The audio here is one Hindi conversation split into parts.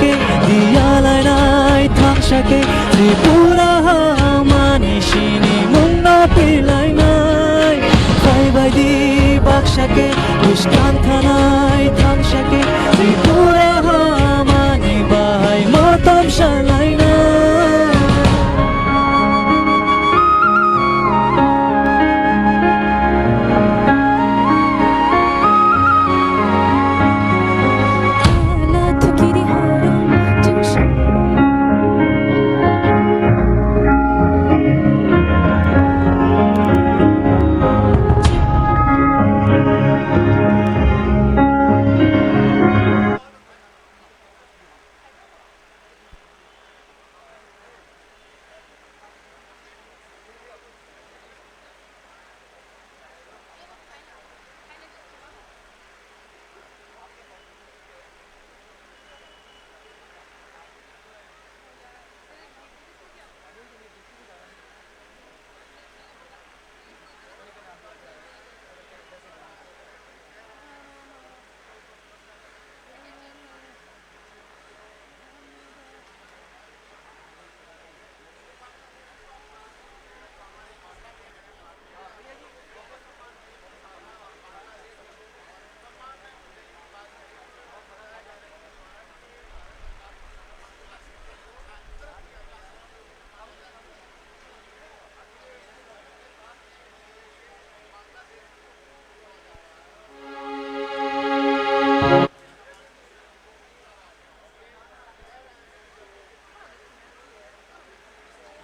के दियालाई नाय थांसाके त्रिपुरा मानिसिनि मुंना पिलाय नाय फाय बायदि बाक्साके दुष्कान्थानाय थांसाके त्रिपुरा मानि बाहाय मोतम सालाय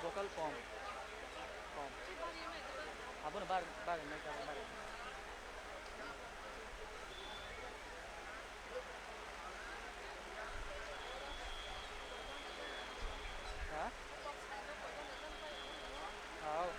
vocal form form abon bar bar naik bar ha oh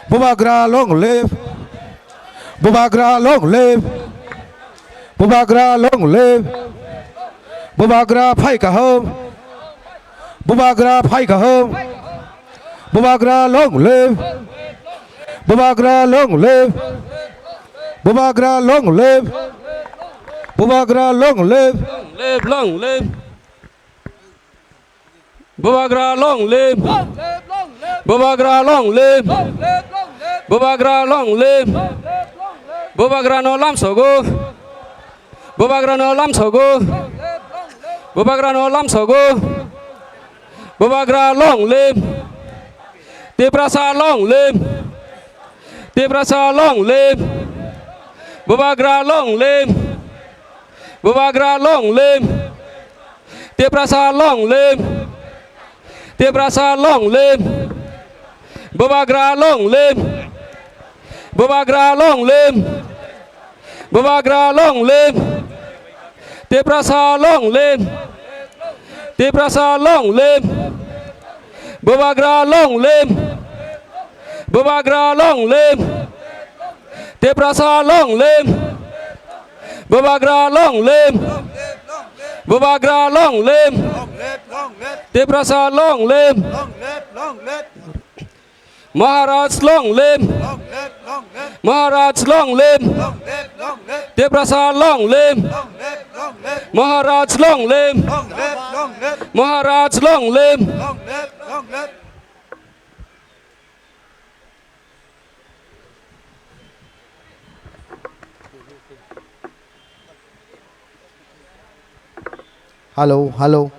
Bubagra long live. Bubagra long live. Bubagra long live. Bubagra phai ka home. Bubagra phai ka home. Bubagra long live. Bubagra long live. Bubagra long live. Bubagra long live. Live long live. Bubagra long live. Bubagra long live. Bubagra long live. Bubagra no lam sogo. Bubagra no lam sogo. Bubagra no lam sogo. Bubagra long live. Tiprasa long live. Tiprasa long live. Bubagra long live. Bubagra long live. Tiprasa long live. Tiprasa long live. Bubagra long live. Bubagra long live. Bubagra long live. Tiprasa long live. Tiprasa long live. Bubagra long live. Bubagra long live. Tiprasa long live. Bubagra long live. Bubagra long live. Tiprasa long live. Maharaj long live. Maharaj long live. Tiprasa long live. Maharaj long live. Maharaj long live. Hello, hello.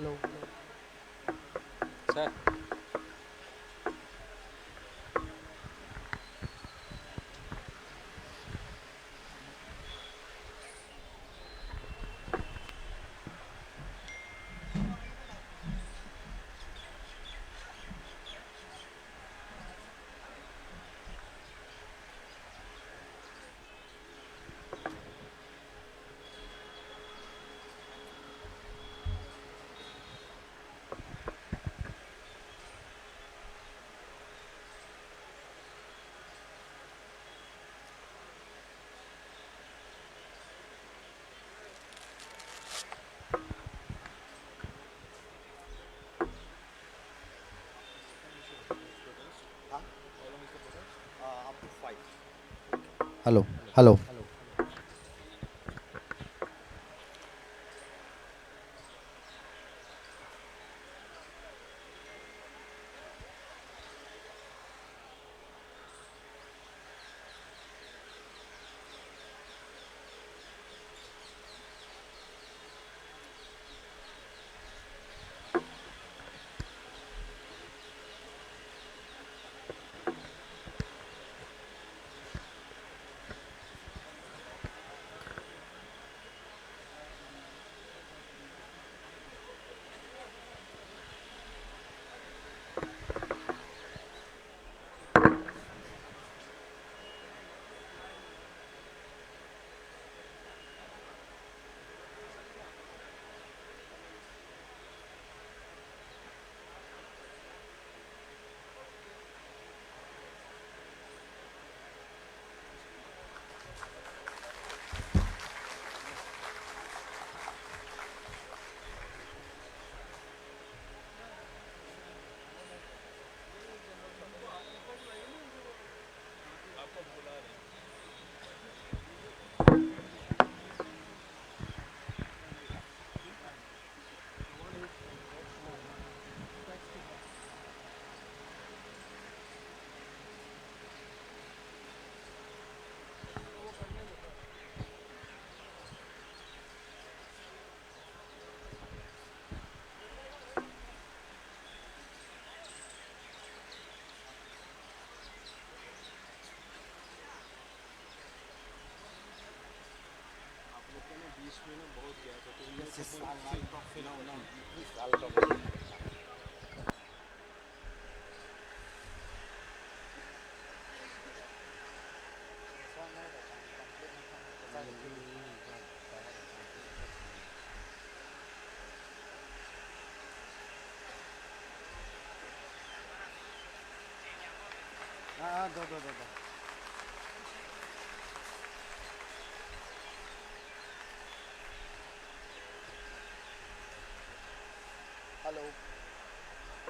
Hello, hello.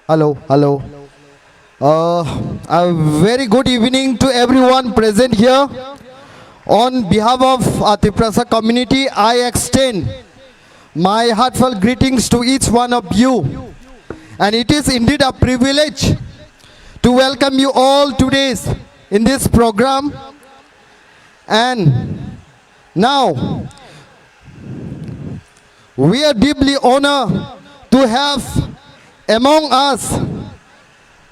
Hello, hello. A very good evening to everyone present here. On behalf of Tiprasa community, I extend my heartfelt greetings to each one of you. And it is indeed a privilege to welcome you all today in this program. And now, we are deeply honored to have among us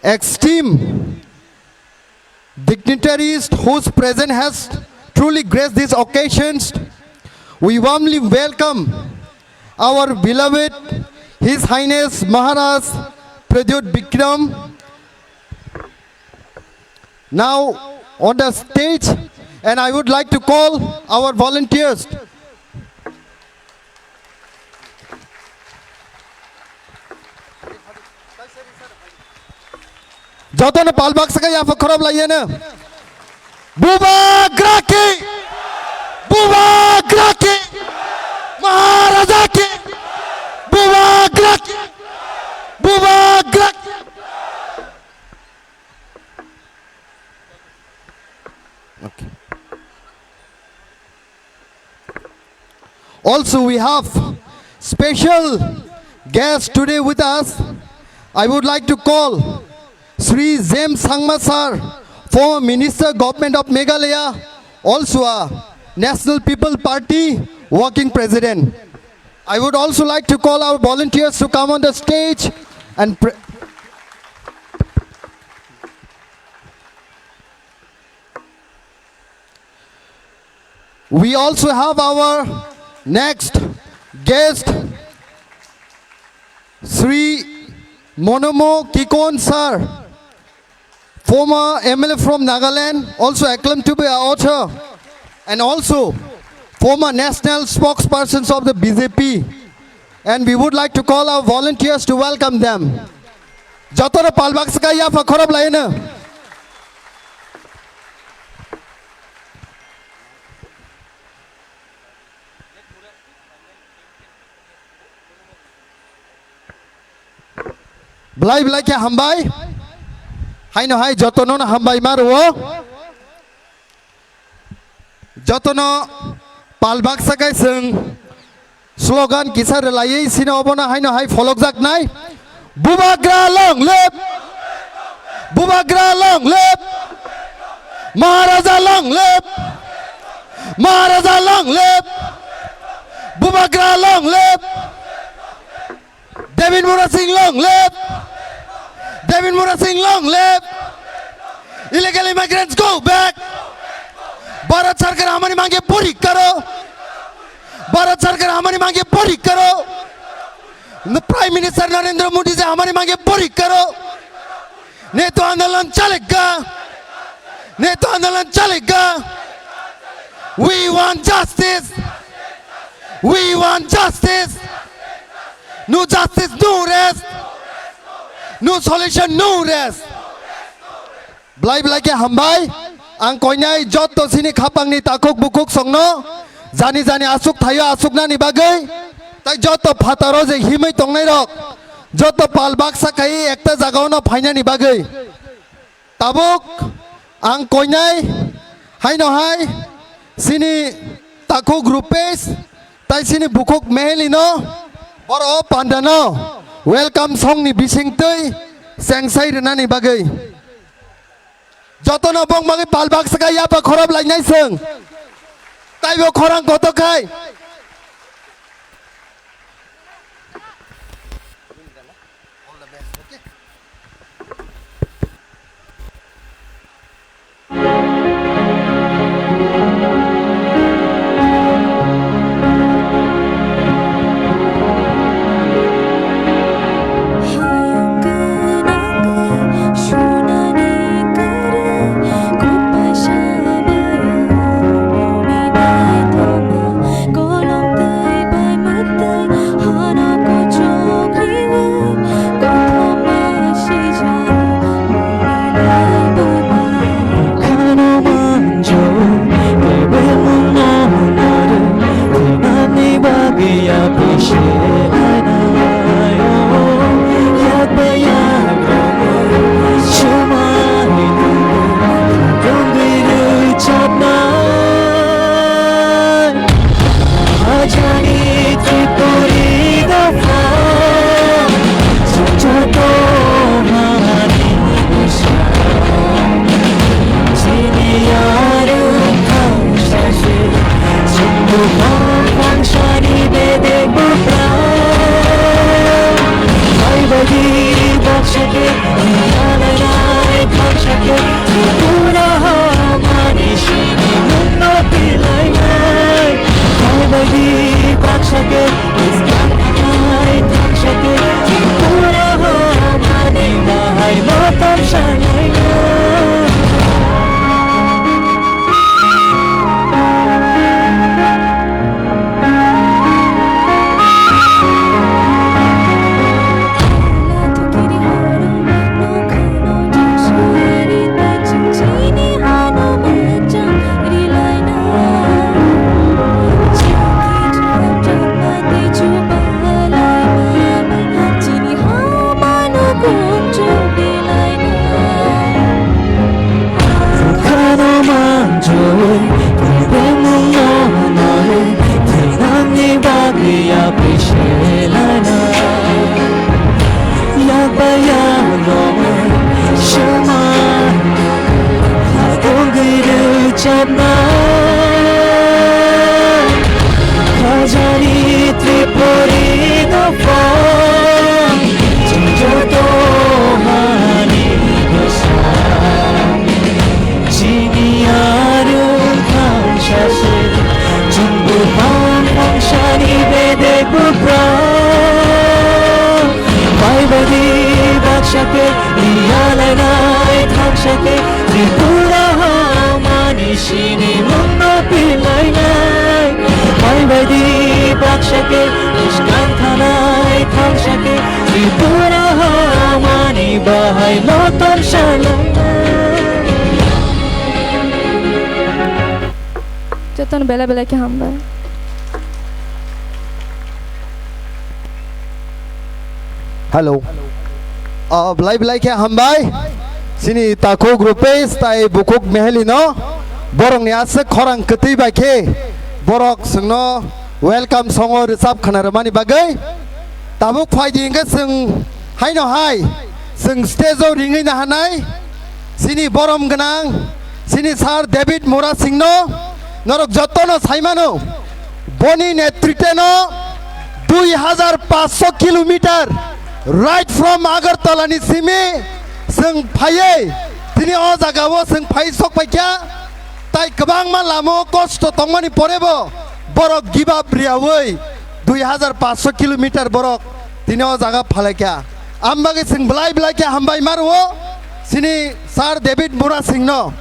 esteemed dignitaries whose presence has truly graced these occasions. We warmly welcome our beloved His Highness Maharaj Pradyut Bikram now on the stage, and I would like to call our volunteers. Jotono palbak saka ya fakhrab layena. Buba Graki, Buba Graki, Maharaja ki, Buba Graki, Buba Graki. Okay. Also, we have special guest today with us. I would like to call Sri James Sangma sir, former Minister Government of Meghalaya, also a National People Party working president. I would also like to call our volunteers to come on the stage and we also have our next guest, Sri Monomo Kikon sir, former MLA from Nagaland, also acclaimed to be an author, and also former national spokespersons of the BJP. And we would like to call our volunteers to welcome them. Jatara palbak saka ya fakhrab laina. Blai blai kya hambai? Hai no hai jotono na hambai maruo. Jotono palbak sakai sung slogan kisar layai sina obona hai no hai folok jak nai. Bubagra long live, Bubagra long live, Maharaja long live, Maharaja long live, Bubagra long live, David Mura Singh long live, David Mura Singh long live. Illegal immigrants go back. Bharat सरकार हमारी मांगे पूरी करो. भारत सरकार हमारी मांगे पूरी करो. प्राइम मिनिस्टर नरेंद्र मोदी से हमारी मांगे पूरी करो. नहीं तो आंदोलन चलेगा. नहीं तो आंदोलन चलेगा. We want justice. We want justice. No justice, no rest. No solution, no rest. Blai blai ke hambai. Ang koinai joto sini khapang ni takuk bukuk songno. Jani jani asuk thayo asuk na ni bagai. Tai joto phataro je himai tongnai rok. Joto palbak sakai ekta jagao na phaina ni bagai. Tabuk ang koinai hai no hai sini takuk grupes tai sini bukuk meheli no. Boro pandano. Welcome song ni bising tui sengsai rena ni bagai. Jotono bong magi palbak sakai ya pa khorab lainai sung. Tai bo khorang gotokai. Go ভাবনা খাজানি ত্রিপুরী দফন যত হানি চিনি আরো খাংশাসে জুম্বু ফাংশানি বেদে গুপ্রা বাইবাদি বাদশাকে ইয়ালে নাই থাকশাকে ত্রিপুরা মানিসিনি মুন্ন পিলাই নাই বাইবাদি বাদশাকে নিষ্কান থানায় থাকশাকে ত্রিপুরা মানি বাহাই নতুন শালাই যতন বেলা বেলাকে হামবাই Hello. Belai belai ke hambai. Sini takuk rupes tai bukuk meheli no. Borong ni ase korang keti bai ke. Borok sengno welcome songo resap khanaramani bagai. Tabuk phai dingga seng hai no hai. Seng stage ringai na hanai. Sini borom ganang. Sini sar David Mura Singh no. Norok jotono saimano. Boni netriteno 2500 kilometer. Right from Agartala ni simi seng phaye tini o jagao seng phai sok paikya tai kabang ma lamo kosto tongmani porebo borok give up riawoi 2500 kilometer borok tini o jaga phalekya ambage seng blai blai ke hambai marwo sini sir David Mura Singh no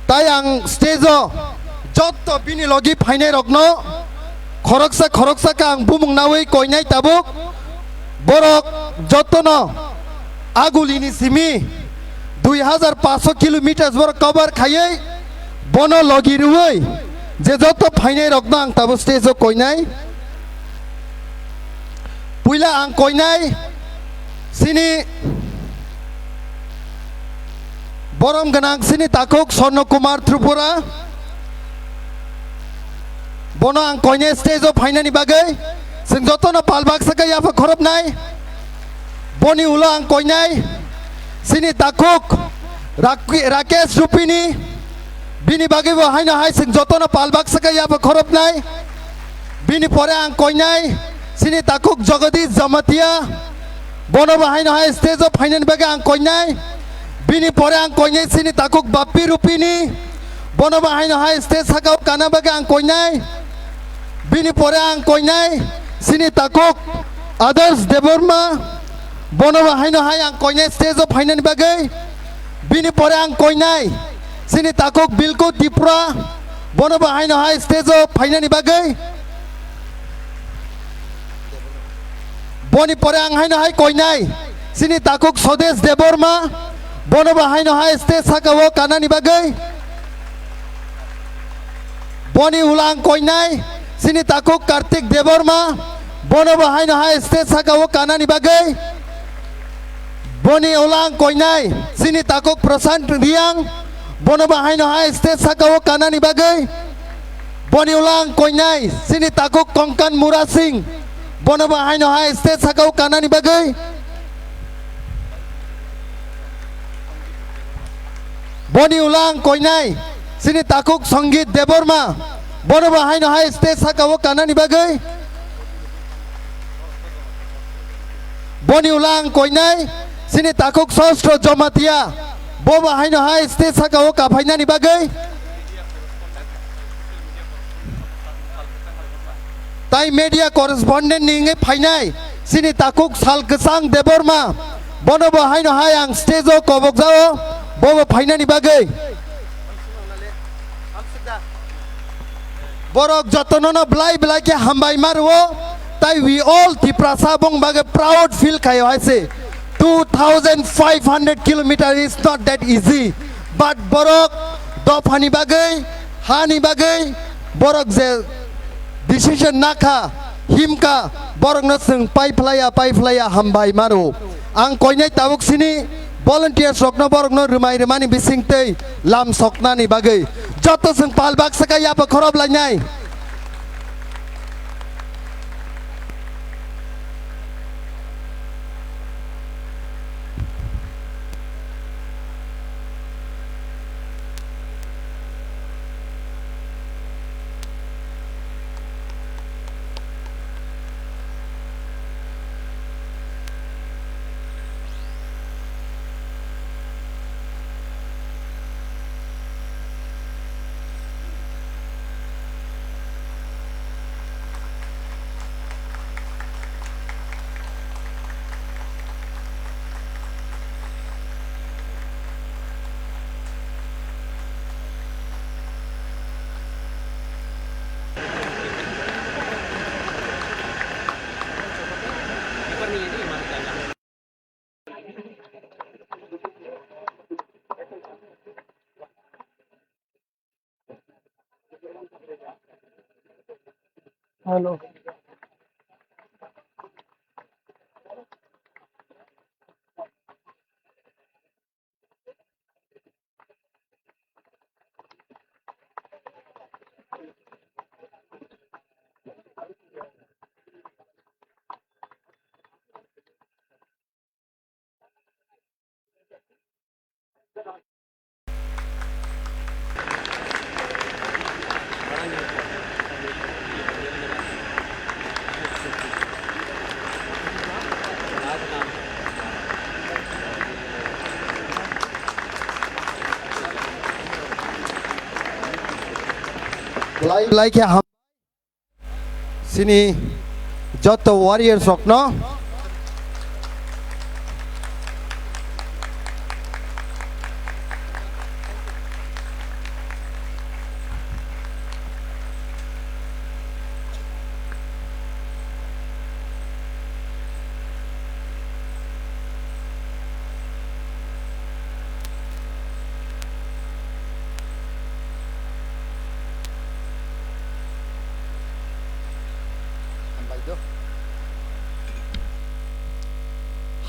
tai ang stage যত বিনি লগি ফাইনাই রগ্ন খরকসা কাং বুমুং নাওই কইনাই তাবুক বরক যতন আগুলিনি সিমি 2500 কিলোমিটার বরক কভার খাইয়ে বন লগি রুই যে যত ফাইনাই রগ্ন আং তাবু স্টেজ কইনাই পুইলা আং কইনাই সিনি বরম গনাং সিনি তাকুক স্বর্ণ Kumar Tripura bono ang koine stage of finani bagai sing joto na palbak saka ya fa khorop nai boni ulo ang koinai sini takuk rakesh rupini bini bagai bo haina hai sing joto na palbak saka ya fa khorop nai bini pore ang koinai sini takuk jagadish jamatia bono bo haina hai stage of finani bagai ang koinai bini pore ang koinai sini takuk bappi rupini bono bo haina hai stage sakau kana bagai ang koinai bini pore ang koinai sini takuk others deborma bono haino hai ang koinai stage of hainan bagai bini pore ang koinai sini takuk bilku dipra bono haino hai stage of hainan bagai boni pore ang haino hai koinai sini takuk sodesh deborma bono haino hai stage sakawo kanani bagai boni ulang koinai sini takuk Kartik Deborma bono bahai no hai stage sakawo kanani bagai boni ulang koinai sini takuk Prasant Riang bono bahai no hai stage sakawo kanani bagai boni ulang koinai sini takuk Kongkan Mura Singh bono bahai no hai stage sakawo kanani bagai boni ulang koinai sini takuk Sangeet Deborma bono bahai no hai stage sakawo kanani bagai boni ulang koinai sini takuk Sostro Jomatia bo bahai no hai stage sakawo kapainani bagai tai media correspondent ninge phainai sini takuk Salkesang Deborma bono bahai no hai ang stage o kobokjao bo phainani bagai borok jotonono blai blai ke hambai marwo tai we all Tiprasa bong bagai proud feel khayo haise 2500 kilometer is not that easy but borok dofani bagai hani bagai borok je decision nakha himka borok no sing pai flaya hambai maro ang koinai tabuk sini volunteer sokno borok no rumai remani bisingtei lam sokna ni bagai joto sing palbak saka ya pa khorob lainai hello like हम sini joto warriors okno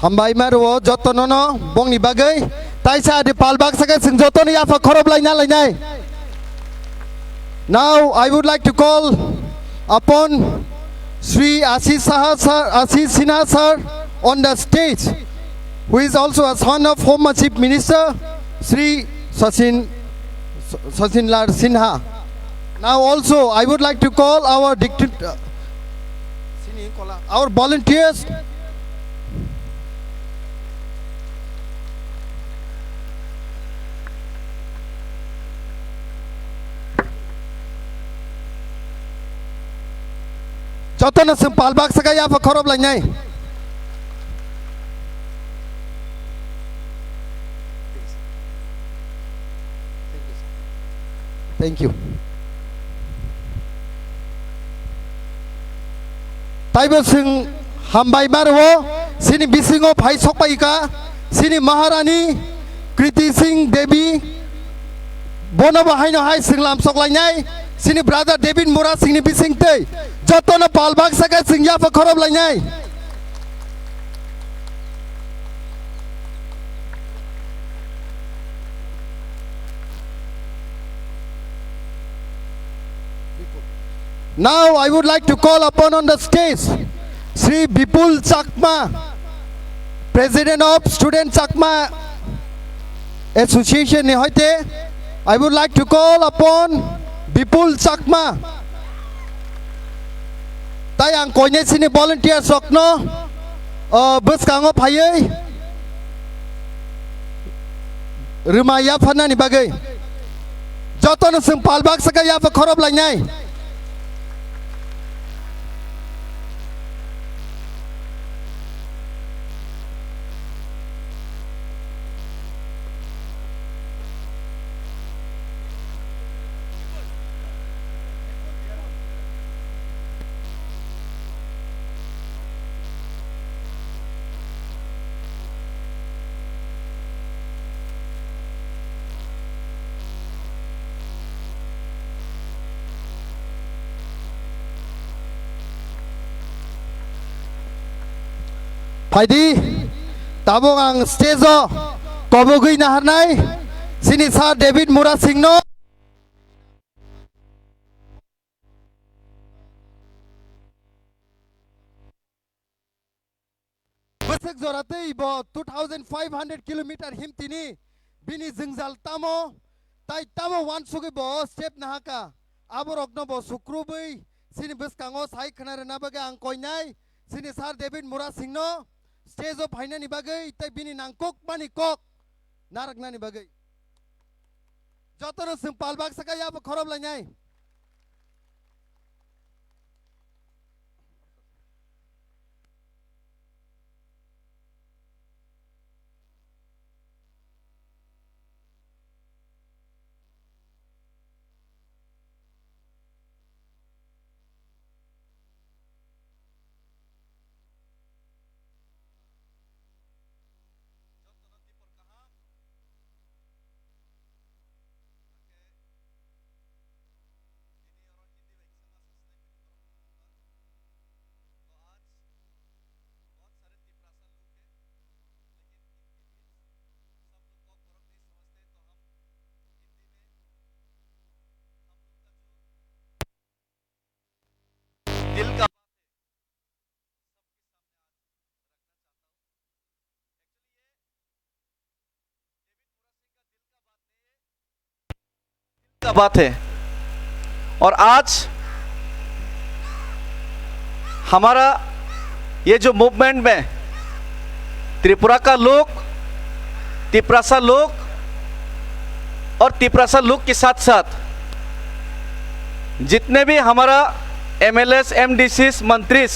hambai maru joto nono bongni bagai taisa di palbak sakai sing joto ni afa khorob lainai. Now I would like to call upon Sri Ashish Sinha sir on the stage, who is also a son of Home Chief Minister Sri Sachin Lal Sinha. Now also I would like to call our our volunteers. Jotono sing palbak sakai apa khorob lainai. Thank you. Taibo sing hambai marwo sini bisingo phai sokpai ka sini Maharani Kriti Singh Devi bono bahaino hai sing lam sok lainai sini brother David Mura sing ni bising te jotono palbak sakai sing ya fa khorob lainai. Now I would like to call upon on the stage Sri Bipul Chakma, President of Student Chakma Association ni hoite. I would like to call upon Bipul Chakma. Tai ang koine sini volunteer sokno bus kango phayai rumaya phana ni bagai jotono sing palbak sakai ya fa khorob lainai. Paidi tabung ang stage kobogui naharnai sini Sir David Mura Singno besek zoratei bo 2500 kilometer himtini bini jingzal tamo tai tamo wan sugi bo step nahaka aborokno bo sukrubai sini beskango sai khanare nabaga ang koinai sini Sir David Mura Singno stage of haina ni bagai tai bini nangkok mani kok narak nani bagai jotono sing palbak sakai ya khorob lainai. दिल का बात है। और आज हमारा ये जो मूवमेंट में त्रिपुरा का लोग, तिपरासा लोग और तिपरासा लोग के साथ साथ जितने भी हमारा एमएलएस, एमडीसीस, मंत्री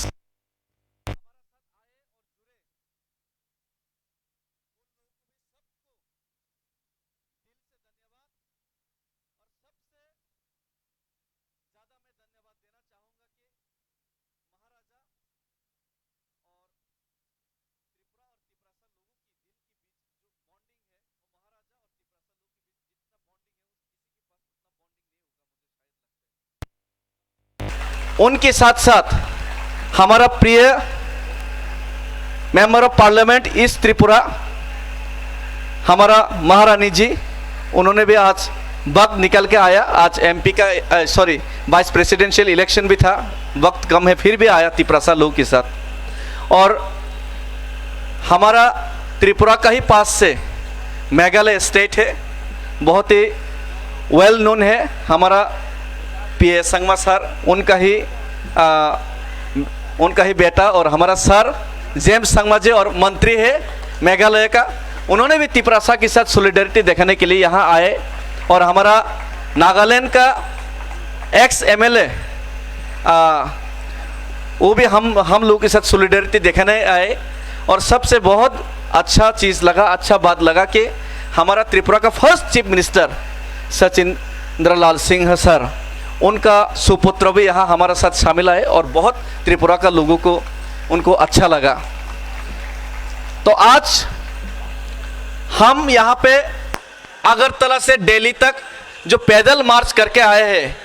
उनके साथ साथ हमारा प्रिय member of parliament east Tripura हमारा महारानी जी, उन्होंने भी आज वक्त निकल के आया। आज एमपी का वाइस प्रेसिडेंशियल इलेक्शन भी था, वक्त कम है फिर भी आया तिपरासा लोग के साथ। और हमारा त्रिपुरा का ही पास से मेघालय स्टेट है, बहुत ही वेल नोन है। हमारा पीए संगमा सर, उनका ही बेटा और हमारा सर जेम्स संगमा जी और मंत्री है मेघालय का, उन्होंने भी तिपरासा के साथ सॉलिडरिटी दिखाने के लिए यहाँ आए। और हमारा नागालैंड का एक्स एमएलए वो भी हम लोग के साथ सॉलिडरिटी दिखाने आए। और सबसे बहुत अच्छा चीज़ लगा, अच्छा बात लगा कि हमारा त्रिपुरा का फर्स्ट चीफ मिनिस्टर सचिंद्र लाल सिंह सर, उनका सुपुत्र भी यहाँ हमारे साथ शामिल आए और बहुत त्रिपुरा का लोगों को उनको अच्छा लगा। तो आज हम यहाँ पे अगरतला से दिल्ली तक जो पैदल मार्च करके आए हैं,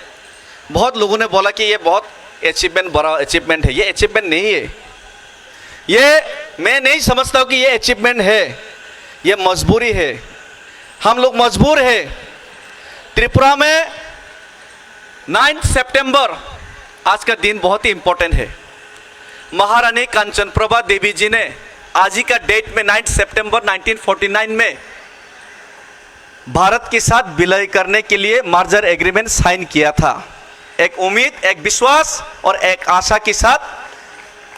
बहुत लोगों ने बोला कि ये बहुत अचीवमेंट, बड़ा अचीवमेंट है। ये अचीवमेंट नहीं है, ये मैं नहीं समझता हूँ कि ये अचीवमेंट है, ये मजबूरी है। हम लोग मजबूर है। त्रिपुरा में 9 सितंबर आज का दिन बहुत ही इंपॉर्टेंट है। महारानी कांचनप्रभा देवी जी ने आज ही का डेट में 9 सितंबर 1949 में भारत के साथ विलय करने के लिए मर्जर एग्रीमेंट साइन किया था। एक उम्मीद, एक विश्वास और एक आशा के साथ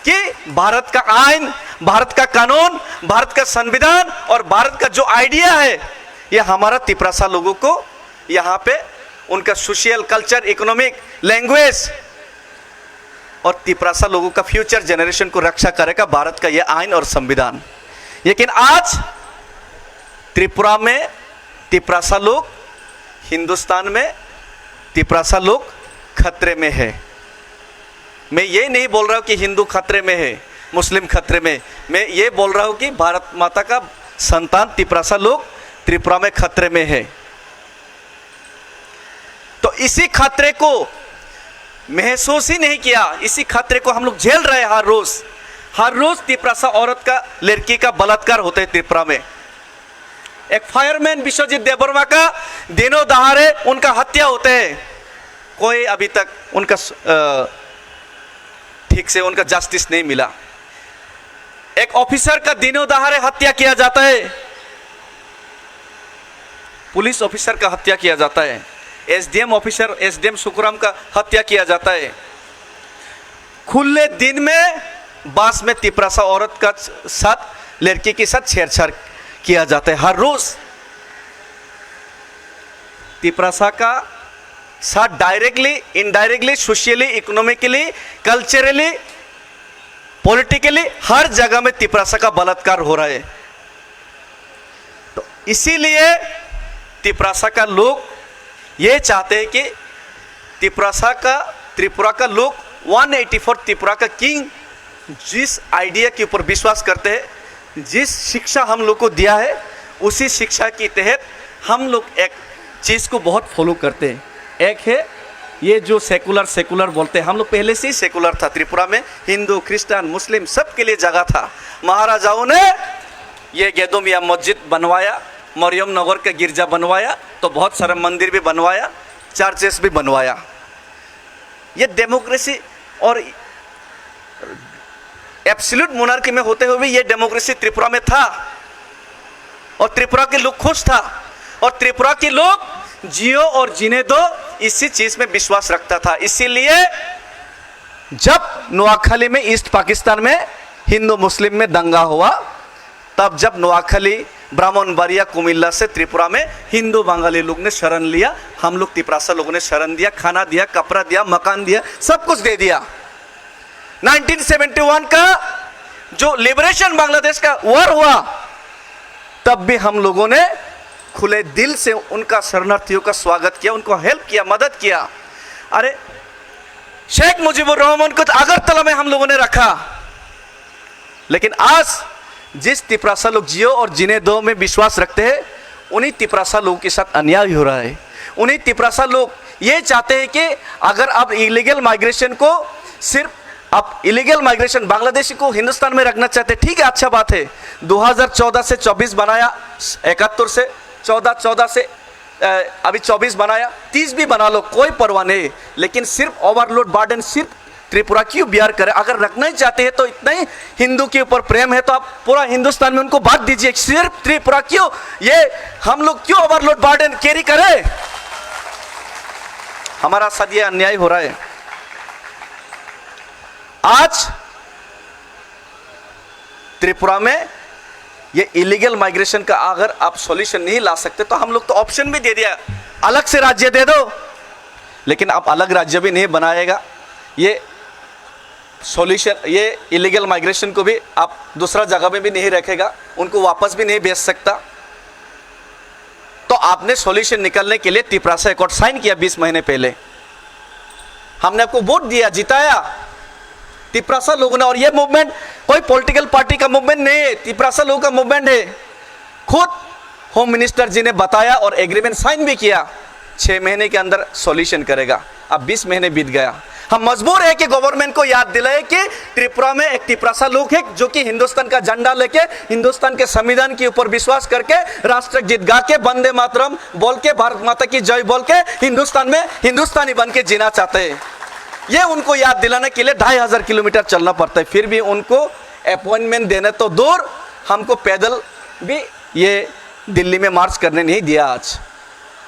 कि भारत का आइन, भारत का कानून, भारत का संविधान और भारत का जो आइडिया है, ये हमारा तिपरासा लोगों को यहाँ पे उनका सोशल, कल्चर, इकोनॉमिक, लैंग्वेज और तिपरासा लोगों का फ्यूचर जनरेशन को रक्षा करेगा भारत का यह आइन और संविधान। लेकिन आज त्रिपुरा में तिपरासा लोग, हिंदुस्तान में तिपरासा लोग खतरे में है। मैं ये नहीं बोल रहा हूँ कि हिंदू खतरे में है, मुस्लिम खतरे में, मैं ये बोल रहा हूँ कि भारत माता का संतान तिपरासा लोग त्रिपुरा में खतरे में है। तो इसी खतरे को महसूस ही नहीं किया, इसी खतरे को हम लोग झेल रहे हैं हर रोज तिपरासा औरत का, लड़की का बलात्कार होता है त्रिपुरा में। एक फायरमैन विश्वजीत देबबर्मा का दिनों दहाड़े उनका हत्या होते हैं, कोई अभी तक उनका ठीक से उनका जस्टिस नहीं मिला। एक ऑफिसर का दिनों दहाड़े हत्या किया जाता है, पुलिस ऑफिसर का हत्या किया जाता है, एसडीएम ऑफिसर, एसडीएम सुखराम का हत्या किया जाता है। खुले दिन में बास में तिपरासा औरत का साथ, लड़की के साथ छेड़छाड़ किया जाता है हर रोज। तिपरासा का साथ directly, indirectly, socially, economically, culturally, politically हर जगह में तिपरासा का बलात्कार हो रहा है। तो इसीलिए तिपरासा का लोग ये चाहते हैं कि त्रिपुरा का लोग 184 त्रिपुरा का किंग जिस आइडिया के ऊपर विश्वास करते हैं, जिस शिक्षा हम लोग को दिया है, उसी शिक्षा के तहत हम लोग एक चीज़ को बहुत फॉलो करते हैं। एक है ये जो सेकुलर बोलते हैं, हम लोग पहले से ही सेकुलर था त्रिपुरा में, हिंदू, क्रिश्चियन, मुस्लिम सब के लिए जगह था। महाराजाओं ने ये गेदोमिया मस्जिद बनवाया, मरियम नगर का गिरजा बनवाया, तो बहुत सारे मंदिर भी बनवाया, चर्चेस भी बनवाया। ये डेमोक्रेसी और एब्सोल्यूट मोनार्की में होते हुए भी ये डेमोक्रेसी त्रिपुरा में था और त्रिपुरा के लोग खुश था और त्रिपुरा के लोग जियो और जीने दो इसी चीज में विश्वास रखता था। इसीलिए जब नोआखली में ईस्ट पाकिस्तान में हिंदू मुस्लिम में दंगा हुआ, तब जब नोआखली ब्राह्मणबाड़िया कुमिल्ला से त्रिपुरा में हिंदू बंगाली लोग ने शरण लिया, हम लोग तिपरासा लोगों ने शरण दिया, खाना दिया, कपड़ा दिया, मकान दिया, सब कुछ दे दिया। 1971 का जो लिबरेशन बांग्लादेश का वॉर हुआ, तब भी हम लोगों ने खुले दिल से उनका शरणार्थियों का स्वागत किया, उनको हेल्प किया, मदद किया। अरे शेख मुजीबुर रहमान को अगरतला में हम लोगों ने रखा, लेकिन आज जिस तिपरासा लोग जियो और जीने दो में विश्वास रखते हैं, उन्हीं तिपरासा लोगों के साथ अन्याय हो रहा है। उन्हीं तिपरासा लोग ये चाहते हैं कि अगर आप इलीगल माइग्रेशन को सिर्फ आप इलीगल माइग्रेशन बांग्लादेशी को हिंदुस्तान में रखना चाहते हैं, ठीक है, अच्छा बात है। 2014 से 24 बनाया, 71 से 14 से अभी 24 बनाया, 30 भी बना लो, कोई परवाह नहीं, लेकिन सिर्फ ओवरलोड बर्डन सिर्फ त्रिपुरा क्यों बियर करे? अगर रखना ही चाहते हैं तो इतना ही हिंदू के ऊपर प्रेम है तो आप पूरा हिंदुस्तान में उनको बांट दीजिए, सिर्फ त्रिपुरा क्यों ये हम लोग क्यों ओवरलोड बर्डन कैरी करें? हमारा साथ ये अन्याय हो रहा है। आज त्रिपुरा में ये इलीगल माइग्रेशन का अगर आप सॉल्यूशन नहीं ला सकते तो हम लोग तो ऑप्शन भी दे दिया, अलग से राज्य दे दो, लेकिन आप अलग राज्य भी नहीं बनाएगा। ये सॉल्यूशन, ये इलीगल माइग्रेशन को भी आप दूसरा जगह में भी नहीं रखेगा, उनको वापस भी नहीं भेज सकता। तो आपने सॉल्यूशन निकालने के लिए तिपरासा एकॉर्ड साइन किया 20 महीने पहले, हमने आपको वोट दिया, जिताया तिपरासा लोगों ने। और ये मूवमेंट कोई पॉलिटिकल पार्टी का मूवमेंट नहीं है, तिपरासा लोगों का मूवमेंट है। खुद होम मिनिस्टर जी ने बताया और एग्रीमेंट साइन भी किया, 6 महीने के अंदर सॉल्यूशन करेगा। अब 20 महीने बीत गया, हम मजबूर है कि गवर्नमेंट को याद दिलाए कि त्रिपुरा में एक तिपरासा लोग है जो कि हिंदुस्तान का झंडा लेके, हिंदुस्तान के संविधान के ऊपर विश्वास करके, राष्ट्र गीत गा के, वंदे मातरम बोल के, भारत माता की जय बोल के हिंदुस्तान में हिंदुस्तानी बन के जीना चाहते हैं। ये उनको याद दिलाने के लिए 2500 किलोमीटर चलना पड़ता है, फिर भी उनको अपॉइंटमेंट देने तो दूर, हमको पैदल भी ये दिल्ली में मार्च करने नहीं दिया। आज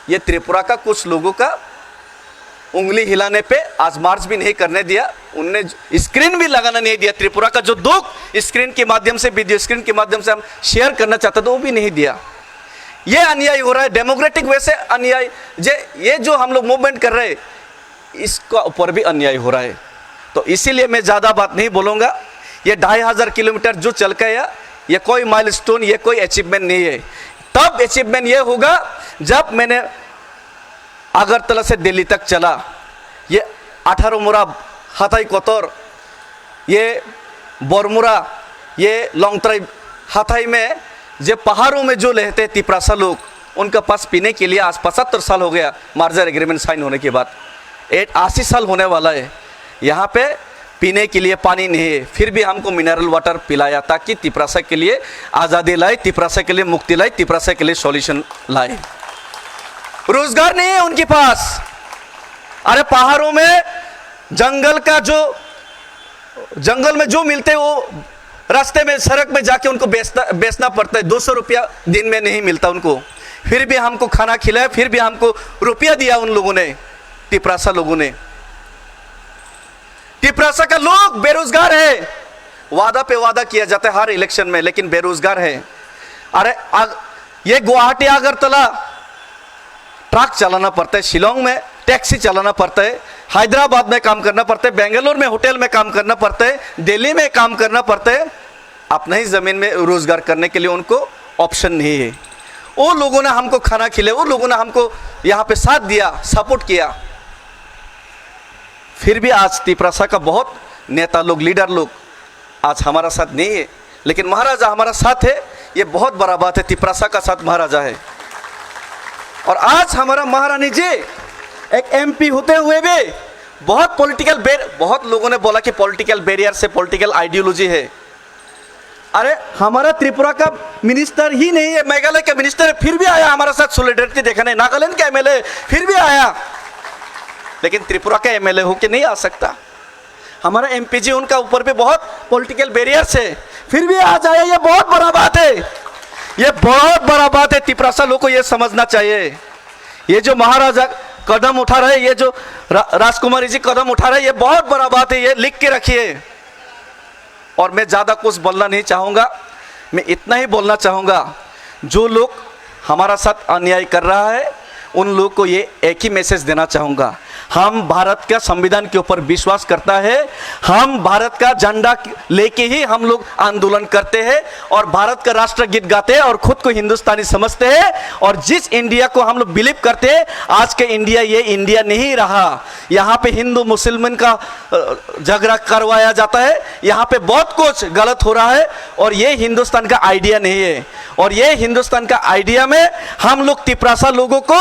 ये त्रिपुरा का कुछ लोगों का उंगली हिलाने पे आज मार्च भी नहीं करने दिया, उनने स्क्रीन भी लगाना नहीं दिया। त्रिपुरा का जो दुख स्क्रीन के माध्यम से, वीडियो स्क्रीन के माध्यम से हम शेयर करना चाहते थे, वो भी नहीं दिया। ये अन्याय हो रहा है, डेमोक्रेटिक वे से अन्याय। ये जो हम लोग मूवमेंट कर रहे हैं, इसका ऊपर भी अन्याय हो रहा है। तो इसीलिए मैं ज़्यादा बात नहीं बोलूँगा। ये 2500 किलोमीटर जो चल के आया, ये कोई माइलस्टोन, ये कोई अचीवमेंट नहीं है। तब अचीवमेंट ये होगा जब मैंने अगरतला से दिल्ली तक चला, ये 18 मुरा, हाथाई कोतोर, ये बोरमुरा, ये लोंगतराई, हाथाई में जो पहाड़ों में जो रहते हैं तिपरासा लोग, उनके पास पीने के लिए आज 75 साल हो गया मार्जर एग्रीमेंट साइन होने के बाद, 80 साल होने वाला है। यहाँ पे पीने के लिए पानी नहीं है, फिर भी हमको मिनरल वाटर पिलाया ताकि तिपरासा के लिए आज़ादी लाए, तिपरासा के लिए मुक्ति लाए, तिपरासा के लिए सॉल्यूशन लाए। रोजगार नहीं है उनके पास। अरे पहाड़ों में जंगल में जो मिलते वो रास्ते में, सड़क में जाके उनको बेचना पड़ता है। 200 रुपया दिन में नहीं मिलता उनको, फिर भी हमको खाना खिलाया, फिर भी हमको रुपया दिया उन लोगों ने, तिपरासा लोगों ने। तिपरासा का लोग बेरोजगार है, वादा पे वादा किया जाता है हर इलेक्शन में, लेकिन बेरोजगार है। अरे ये गुवाहाटी अगरतला ट्रक चलाना पड़ता है, शिलोंग में टैक्सी चलाना पड़ता है, हैदराबाद में काम करना पड़ता है, बेंगलोर में होटल में काम करना पड़ता है, दिल्ली में काम करना पड़ता है। अपना ही ज़मीन में रोजगार करने के लिए उनको ऑप्शन नहीं है। वो लोगों ने हमको खाना खिलाया, वो लोगों ने हमको यहाँ पे साथ दिया, सपोर्ट किया। फिर भी आज तिपरासा का बहुत नेता लोग, लीडर लोग आज हमारा साथ नहीं है, लेकिन महाराजा हमारा साथ है। ये बहुत बड़ा बात है, तिपरासा का साथ महाराजा है। और आज हमारा महारानी जी एक एमपी होते हुए भी बहुत लोगों ने बोला कि पॉलिटिकल बैरियर से पॉलिटिकल आइडियोलॉजी है। अरे हमारा त्रिपुरा का मिनिस्टर ही नहीं है, मेघालय का मिनिस्टर है, फिर भी आया हमारा साथ सॉलिडेरिटी दिखाने। नागालैंड का एमएलए फिर भी आया, लेकिन त्रिपुरा का एमएलए होके नहीं आ सकता। हमारा एमपीजी उनका ऊपर पे बहुत पॉलिटिकल बैरियर्स है, फिर भी आज आया, ये बहुत बड़ा बात है, ये बहुत बड़ा बात है। तिपरासा लोग को ये समझना चाहिए, ये जो महाराजा कदम उठा रहे, ये जो राजकुमारी जी कदम उठा रहे, ये बहुत बड़ा बात है, ये लिख के रखिए। और मैं ज़्यादा कुछ बोलना नहीं चाहूँगा, मैं इतना ही बोलना चाहूँगा, जो लोग हमारा साथ अन्याय कर रहा है उन लोग को ये एक ही मैसेज देना चाहूँगा, हम भारत का संविधान के ऊपर विश्वास करता है, हम भारत का झंडा लेके ही हम लोग आंदोलन करते हैं और भारत का राष्ट्रगीत गाते हैं और खुद को हिंदुस्तानी समझते हैं। और जिस इंडिया को हम लोग बिलीव करते हैं, आज के इंडिया ये इंडिया नहीं रहा। यहाँ पे हिंदू मुसलमान का झगड़ा करवाया जाता है, यहाँ पे बहुत कुछ गलत हो रहा है और ये हिंदुस्तान का आइडिया नहीं है। और ये हिंदुस्तान का आइडिया में हम लोग तिपरासा लोगों को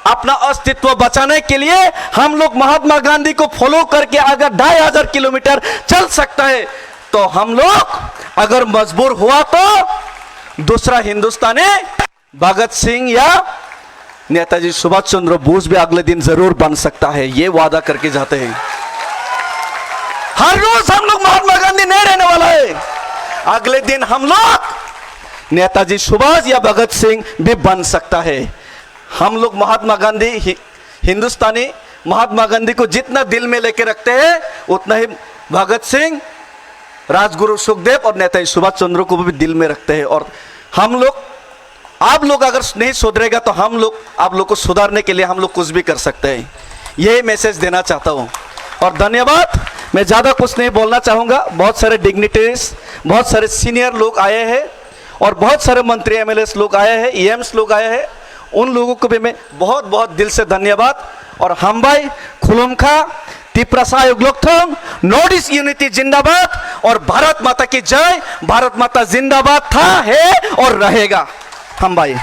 अपना अस्तित्व बचाने के लिए हम लोग महात्मा गांधी को फॉलो करके अगर 2500 किलोमीटर चल सकता है, तो हम लोग अगर मजबूर हुआ तो दूसरा हिंदुस्तानी भगत सिंह या नेताजी सुभाष चंद्र बोस भी अगले दिन जरूर बन सकता है, ये वादा करके जाते हैं। हर रोज हम लोग महात्मा गांधी नहीं रहने वाला है, अगले दिन हम लोग नेताजी सुभाष या भगत सिंह भी बन सकता है। हम लोग महात्मा गांधी हिंदुस्तानी महात्मा गांधी को जितना दिल में लेके रखते हैं, उतना ही भगत सिंह, राजगुरु सुखदेव और नेताजी सुभाष चंद्र को भी दिल में रखते हैं। और हम लोग, आप लोग अगर नहीं सुधरेगा तो हम लोग आप लोग को सुधारने के लिए हम लोग कुछ भी कर सकते हैं, ये मैसेज देना चाहता हूँ। और धन्यवाद, मैं ज़्यादा कुछ नहीं बोलना चाहूँगा। बहुत सारे डिग्निटरीज, बहुत सारे सीनियर लोग आए हैं और बहुत सारे मंत्री एमएलएस लोग आए हैं, ईएम्स लोग आए हैं, उन लोगों को भी मैं बहुत बहुत दिल से धन्यवाद। और हम भाई खुलुमखा तिपरासा युगलोकथोंग, नॉर्थ ईस्ट यूनिटी जिंदाबाद और भारत माता की जय। भारत माता जिंदाबाद था, है और रहेगा। हम भाई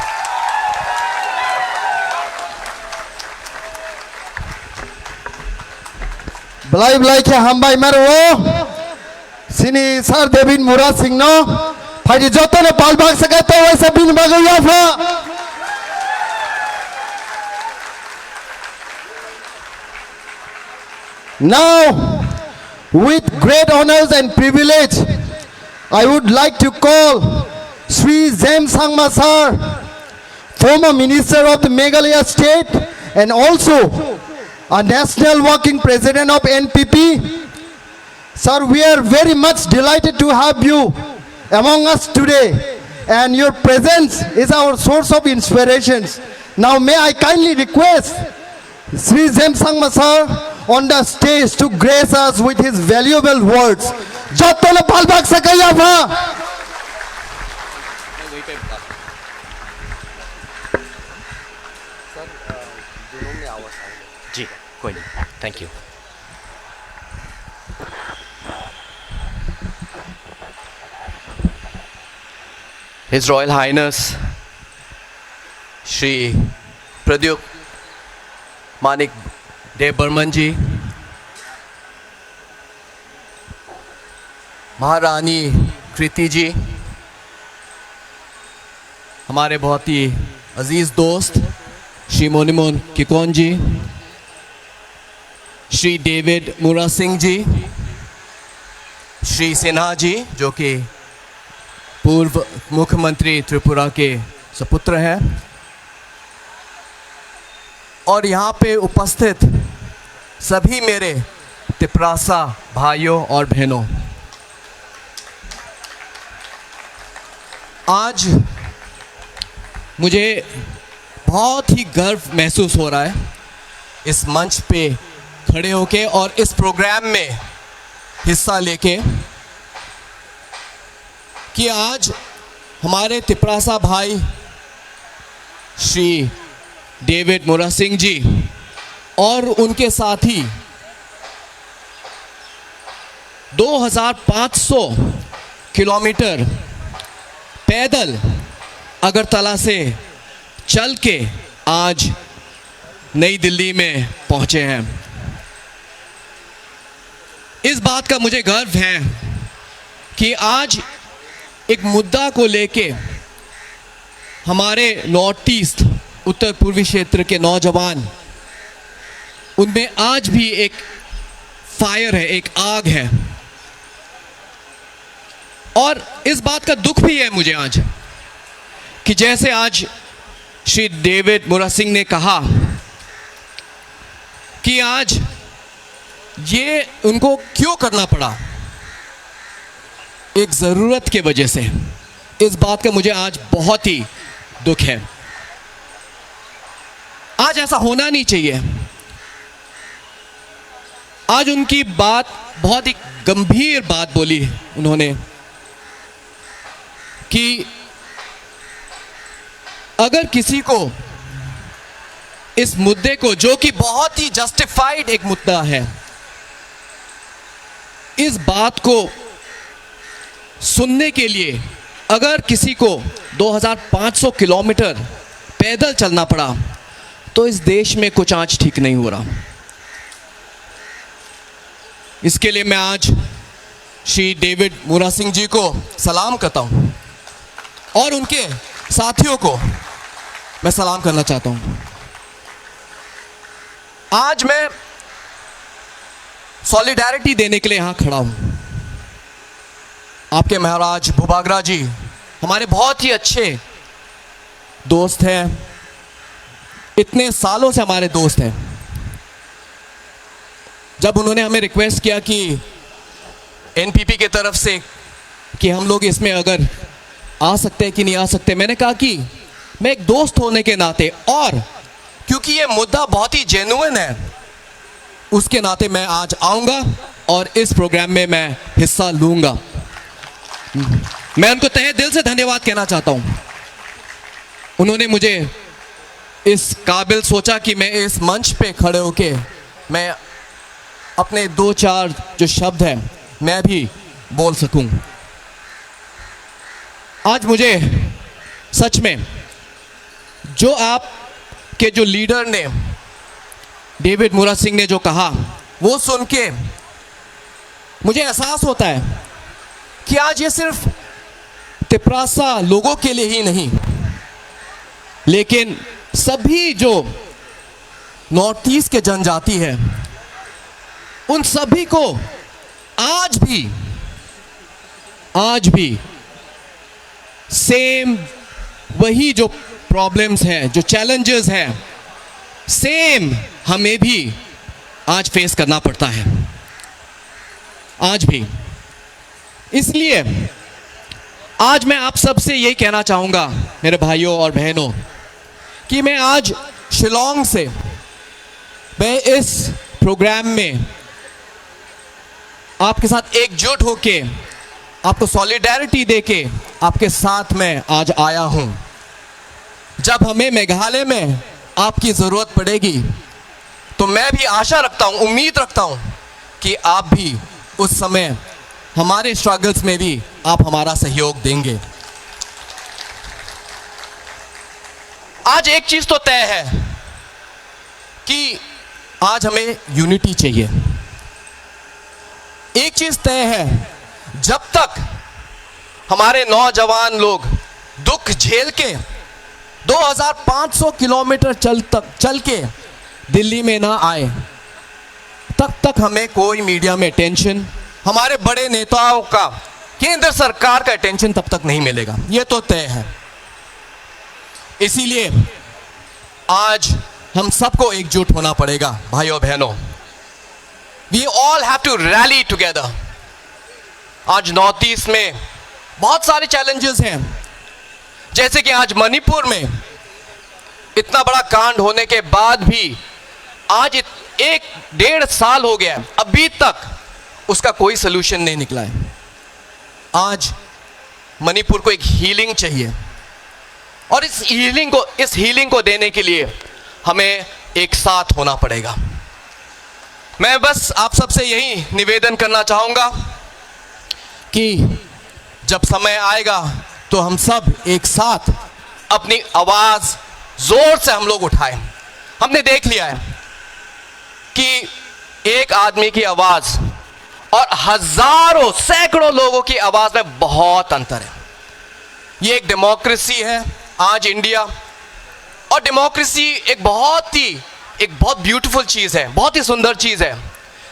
Belai belai ke hambai marwo sini sar David Mura Singh no phai joto ne pal bag sakai to waisa bin bagaya fa. Now, with great honors and privilege, I would like to call Sri Zem Sangma Sir, former Minister of the Meghalaya State and also a National Working President of NPP. Sir, we are very much delighted to have you among us today, and your presence is our source of inspirations. Now, may I kindly request Sri Zem Sangma Sir on the stage to grace us with his valuable words. Jatona palbak sakaya bha. जी कोई नहीं, thank you. His Royal Highness Shri Pradyuk Manik Dev Burman जी, महारानी कृति जी, हमारे बहुत ही अजीज दोस्त श्री मोनिमोन किकोन जी, श्री डेविड मुरा सिंह जी, श्री सिन्हा जी जो कि पूर्व मुख्यमंत्री त्रिपुरा के सपुत्र हैं, और यहाँ पे उपस्थित सभी मेरे तिपरासा भाइयों और बहनों, आज मुझे बहुत ही गर्व महसूस हो रहा है इस मंच पे खड़े होके और इस प्रोग्राम में हिस्सा लेके कि आज हमारे तिपरासा भाई श्री डेविड मुरा सिंह जी और उनके साथी 2500 किलोमीटर पैदल अगरतला से चल के आज नई दिल्ली में पहुंचे हैं। इस बात का मुझे गर्व है कि आज एक मुद्दा को लेके हमारे नॉर्थ ईस्ट उत्तर पूर्वी क्षेत्र के नौजवान, उनमें आज भी एक फायर है, एक आग है। और इस बात का दुख भी है मुझे आज कि जैसे आज श्री डेविड मुरा सिंह ने कहा कि आज ये उनको क्यों करना पड़ा, एक ज़रूरत के वजह से। इस बात का मुझे आज बहुत ही दुख है। आज ऐसा होना नहीं चाहिए। आज उनकी बात, बहुत ही गंभीर बात बोली उन्होंने कि अगर किसी को इस मुद्दे को, जो कि बहुत ही जस्टिफाइड एक मुद्दा है, इस बात को सुनने के लिए अगर किसी को 2500 किलोमीटर पैदल चलना पड़ा, तो इस देश में कुछ आज ठीक नहीं हो रहा। इसके लिए मैं आज श्री डेविड मुरा सिंह जी को सलाम करता हूं और उनके साथियों को मैं सलाम करना चाहता हूं। आज मैं सॉलिडारिटी देने के लिए यहां खड़ा हूं। आपके महाराज भूभागरा जी हमारे बहुत ही अच्छे दोस्त हैं, इतने सालों से हमारे दोस्त हैं। जब उन्होंने हमें रिक्वेस्ट किया कि एनपीपी की तरफ से कि हम लोग इसमें अगर आ सकते हैं कि नहीं आ सकते, मैंने कहा कि मैं एक दोस्त होने के नाते और क्योंकि ये मुद्दा बहुत ही जेन्युइन है, उसके नाते मैं आज आऊँगा और इस प्रोग्राम में मैं हिस्सा लूँगा। मैं उनको तहे दिल से धन्यवाद कहना चाहता हूँ। उन्होंने मुझे इस काबिल सोचा कि मैं इस मंच पे खड़े होके मैं अपने 2-4 जो शब्द हैं मैं भी बोल सकूं। आज मुझे सच में जो आपके जो लीडर ने, डेविड मुरा सिंह ने जो कहा, वो सुन के मुझे एहसास होता है कि आज ये सिर्फ तिपरासा लोगों के लिए ही नहीं, लेकिन सभी जो नॉर्थ ईस्ट के जनजाति है, उन सभी को आज भी सेम वही जो प्रॉब्लम्स हैं, जो चैलेंजेस हैं, सेम हमें भी आज फेस करना पड़ता है, आज भी। इसलिए आज मैं आप सबसे यही कहना चाहूँगा मेरे भाइयों और बहनों कि मैं आज शिलोंग से मैं इस प्रोग्राम में आपके साथ एकजुट होके, आपको सॉलिडारिटी देके आपके साथ में आज आया हूं। जब हमें मेघालय में आपकी ज़रूरत पड़ेगी तो मैं भी आशा रखता हूं, उम्मीद रखता हूं कि आप भी उस समय हमारे स्ट्रगल्स में भी आप हमारा सहयोग देंगे। आज एक चीज़ तो तय है कि आज हमें यूनिटी चाहिए। एक चीज़ तय है, जब तक हमारे नौजवान लोग दुख झेल के 2500 किलोमीटर चल के दिल्ली में ना आए, तब तक हमें कोई मीडिया में अटेंशन, हमारे बड़े नेताओं का, केंद्र सरकार का अटेंशन तब तक नहीं मिलेगा। ये तो तय है। इसीलिए आज हम सबको एकजुट होना पड़ेगा भाइयों बहनों। We all have to rally together। आज नॉर्थ ईस्ट में बहुत सारे चैलेंजेस हैं, जैसे कि आज मणिपुर में इतना बड़ा कांड होने के बाद भी आज 1-1.5 साल हो गया, अभी तक उसका कोई सलूशन नहीं निकला है। आज मणिपुर को एक हीलिंग चाहिए और इस हीलिंग को देने के लिए हमें एक साथ होना पड़ेगा। मैं बस आप सबसे यही निवेदन करना चाहूँगा कि जब समय आएगा तो हम सब एक साथ अपनी आवाज़ ज़ोर से हम लोग उठाएं। हमने देख लिया है कि एक आदमी की आवाज़ और हज़ारों सैकड़ों लोगों की आवाज़ में बहुत अंतर है। ये एक डेमोक्रेसी है आज इंडिया, और डेमोक्रेसी एक बहुत ब्यूटीफुल चीज़ है, बहुत ही सुंदर चीज़ है,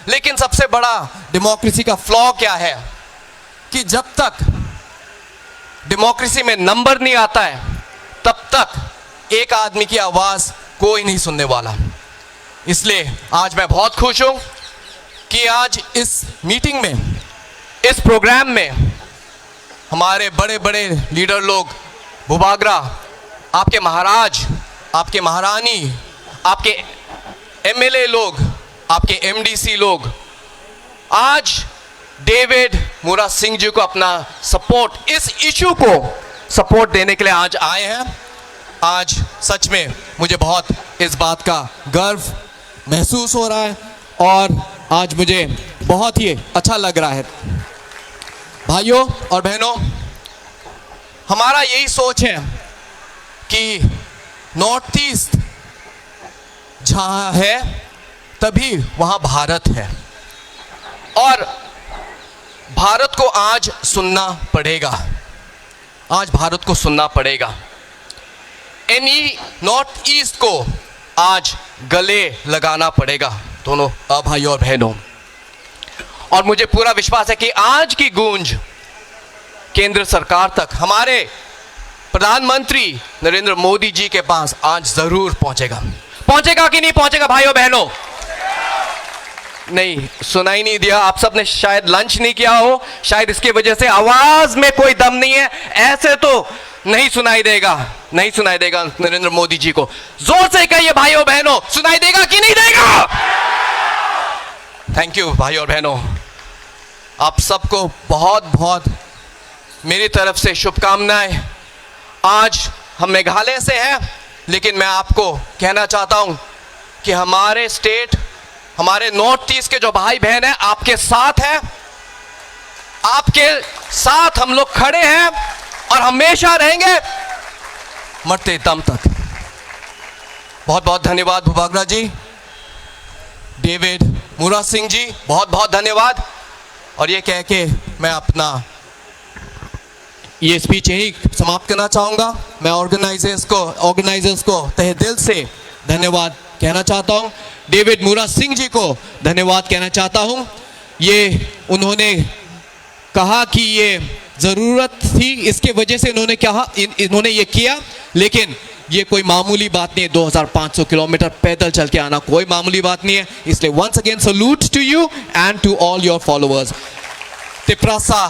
लेकिन सबसे बड़ा डेमोक्रेसी का फ्लॉ क्या है कि जब तक डेमोक्रेसी में नंबर नहीं आता है तब तक एक आदमी की आवाज कोई नहीं सुनने वाला। इसलिए आज मैं बहुत खुश हूं कि आज इस मीटिंग में, इस प्रोग्राम में हमारे बड़े बड़े लीडर लोग, भूभागरा, आपके महाराज, आपके महारानी, आपके एमएलए लोग, आपके एमडीसी लोग आज डेविड मूरा सिंह जी को अपना सपोर्ट, इस इशू को सपोर्ट देने के लिए आज आए हैं। आज सच में मुझे बहुत इस बात का गर्व महसूस हो रहा है और आज मुझे बहुत ही अच्छा लग रहा है। भाइयों और बहनों, हमारा यही सोच है कि नॉर्थ ईस्ट जहां है तभी वहां भारत है और भारत को आज सुनना पड़ेगा। आज भारत को सुनना पड़ेगा। एनी नॉर्थ ईस्ट को आज गले लगाना पड़ेगा, दोनों भाइयों और बहनों। और मुझे पूरा विश्वास है कि आज की गूंज केंद्र सरकार तक, हमारे प्रधानमंत्री नरेंद्र मोदी जी के पास आज जरूर पहुंचेगा। पहुंचेगा कि नहीं पहुंचेगा भाइयों बहनों? नहीं, सुनाई नहीं दिया। आप सब ने शायद लंच नहीं किया हो, शायद इसकी वजह से आवाज में कोई दम नहीं है। ऐसे तो नहीं सुनाई देगा, नहीं सुनाई देगा नरेंद्र मोदी जी को। जोर से कहिए भाइयों बहनों, सुनाई देगा कि नहीं देगा? थैंक यू भाइयों और बहनों, आप सबको बहुत बहुत मेरी तरफ से शुभकामनाएं। आज हम मेघालय से हैं, लेकिन मैं आपको कहना चाहता हूं कि हमारे स्टेट, हमारे नॉर्थ ईस्ट के जो भाई बहन हैं आपके साथ हैं, आपके साथ हम लोग खड़े हैं और हमेशा रहेंगे मरते दम तक। बहुत बहुत धन्यवाद भूभागरा जी, डेविड मूरा सिंह जी, बहुत बहुत धन्यवाद। और ये कह के मैं अपना ये स्पीच यही समाप्त करना चाहूँगा। मैं ऑर्गेनाइजर्स को तहे दिल से धन्यवाद कहना चाहता हूँ। डेविड मूरा सिंह जी को धन्यवाद कहना चाहता हूँ। ये उन्होंने कहा कि ये ज़रूरत थी, इसके वजह से इन्होंने कहा, इन्होंने ये किया, लेकिन ये कोई मामूली बात नहीं है। 2500 किलोमीटर पैदल चल के आना कोई मामूली बात नहीं है। इसलिए once again salute to you and to all your followers. Tiprasa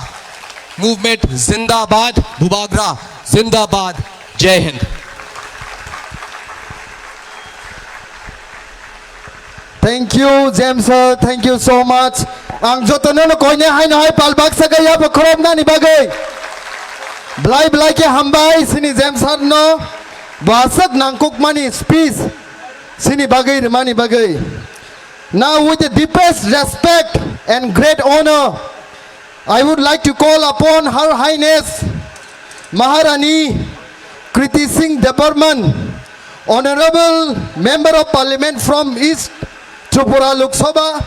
movement जिंदाबाद, भूभागरा जिंदाबाद। जय Hind. Thank you, James sir. Thank you so much. Ang jotono no koine hai na hai palbak sa gaya bakrom na ni bagay. Blai ke hambai sini James sir no basak nangkuk mani speech sini bagay mani bagay. Now with the deepest respect and great honor, I would like to call upon Her Highness Maharani Kriti Singh Deparman, Honorable Member of Parliament from East Tripura Lok Sabha,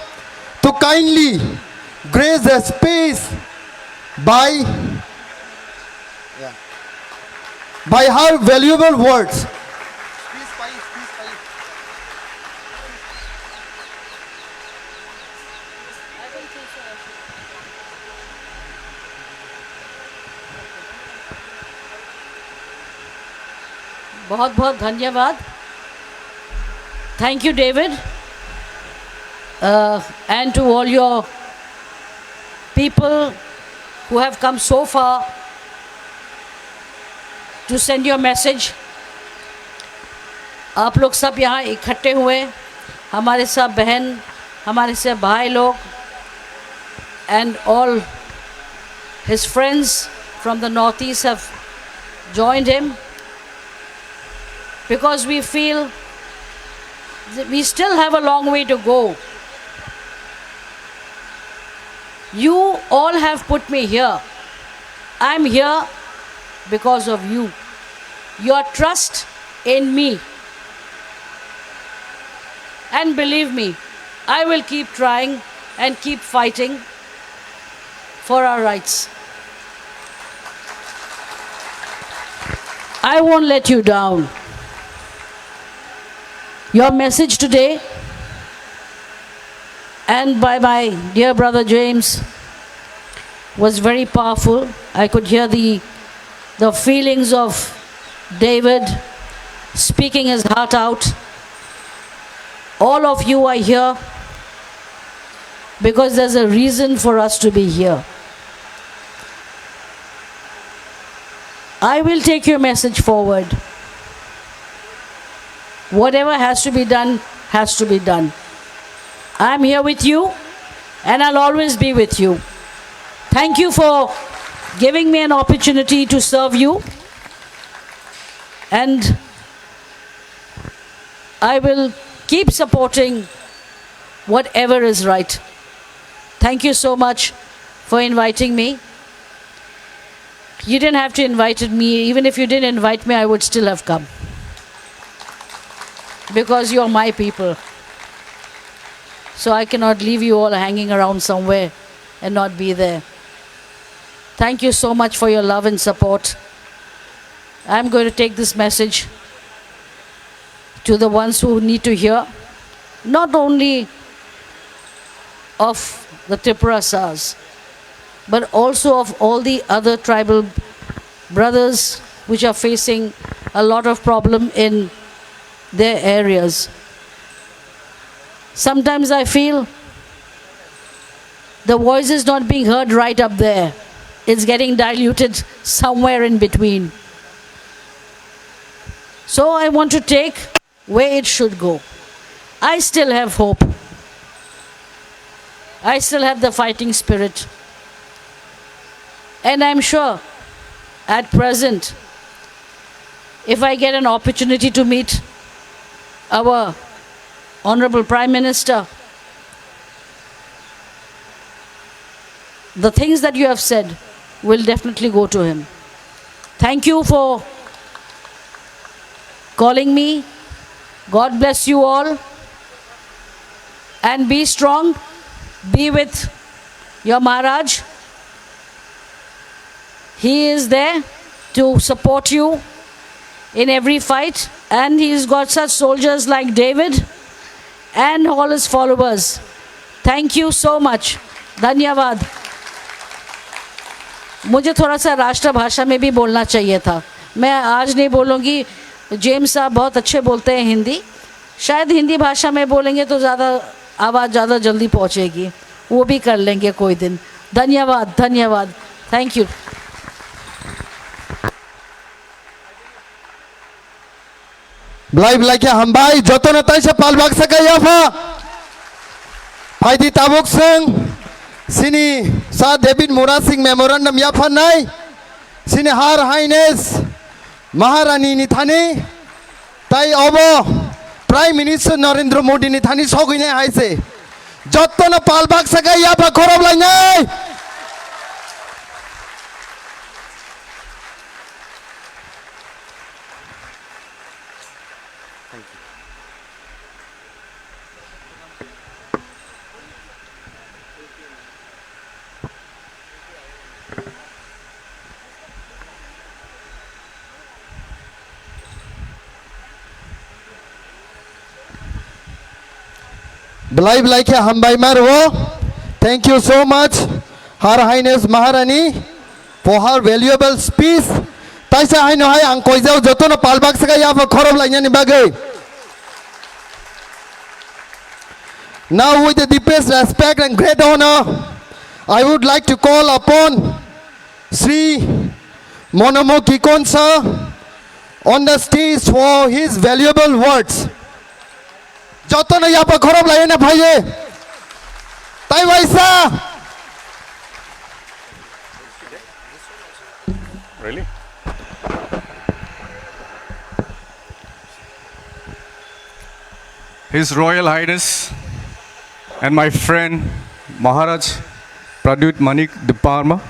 to kindly grace the space by her valuable words. बहुत बहुत धन्यवाद। Thank you, David, and to all your people who have come so far to send your message. आप लोग सब यहाँ इकट्ठे हुए, हमारे सब बहन, हमारे सब भाई लोग, and all his friends from the Northeast have joined him, because we feel that we still have a long way to go. You all have put me here. I'm here because of you. Your trust in me. And believe me, I will keep trying and keep fighting for our rights. I won't let you down. Your message today and by my dear brother James was very powerful. I could hear the feelings of David speaking his heart out. All of you are here because there's a reason for us to be here. I will take your message forward. Whatever has to be done, has to be done. I'm here with you, and I'll always be with you. Thank you for giving me an opportunity to serve you, and I will keep supporting whatever is right. Thank you so much for inviting me. You didn't have to invite me. Even if you didn't invite me, I would still have come. Because you're my people. So I cannot leave you all hanging around somewhere and not be there. Thank you so much for your love and support. I'm going to take this message to the ones who need to hear, not only of the Tripurasas, but also of all the other tribal brothers which are facing a lot of problem in their areas. Sometimes I feel the voice is not being heard right up there. It's getting diluted somewhere in between. So I want to take where it should go. I still have hope. I still have the fighting spirit. And I'm sure at present, if I get an opportunity to meet our Honorable Prime Minister, the things that you have said will definitely go to him. Thank you for calling me. God bless you all. And be strong. Be with your Maharaj. He is there to support you in every fight, and he's got such soldiers like David and all his followers. Thank you so much. धन्यवाद. मुझे थोड़ा सा राष्ट्र भाषा में भी बोलना चाहिए था. मैं आज नहीं बोलूँगी. जेम्स साहब बहुत अच्छे बोलते हैं हिंदी. शायद हिंदी भाषा में बोलेंगे तो ज़्यादा आवाज़ ज़्यादा जल्दी पहुँचेगी. वो भी कर लेंगे कोई दिन. धन्यवाद. धन्यवाद. Thank you. Belai ke hambai joto na tai se palbak sa kaya fa. Faidi tabuk seng sini sa David Mura Singh memorandum ya fa nai. Sini Her Highness Maharani ni thani tai obo Prime Minister Narendra Modi ni thani sogine hai se. Joto na palbak sa kaya fa khorob lai nai. Belai ke hambai marwo. Thank you so much, Her Highness Maharani, for her valuable speech. Taisa hai no hai ang koi jau joto na palbak sa ya fa khorob lai ni bagai. Now with the deepest respect and great honor, I would like to call upon Sri Monomo Kikon sir on the stage for his valuable words. Joto na ya pa khorob lai na bhaiye. Tai vaisa. Really? His Royal Highness and my friend Maharaj Pradyut Manik Diparma,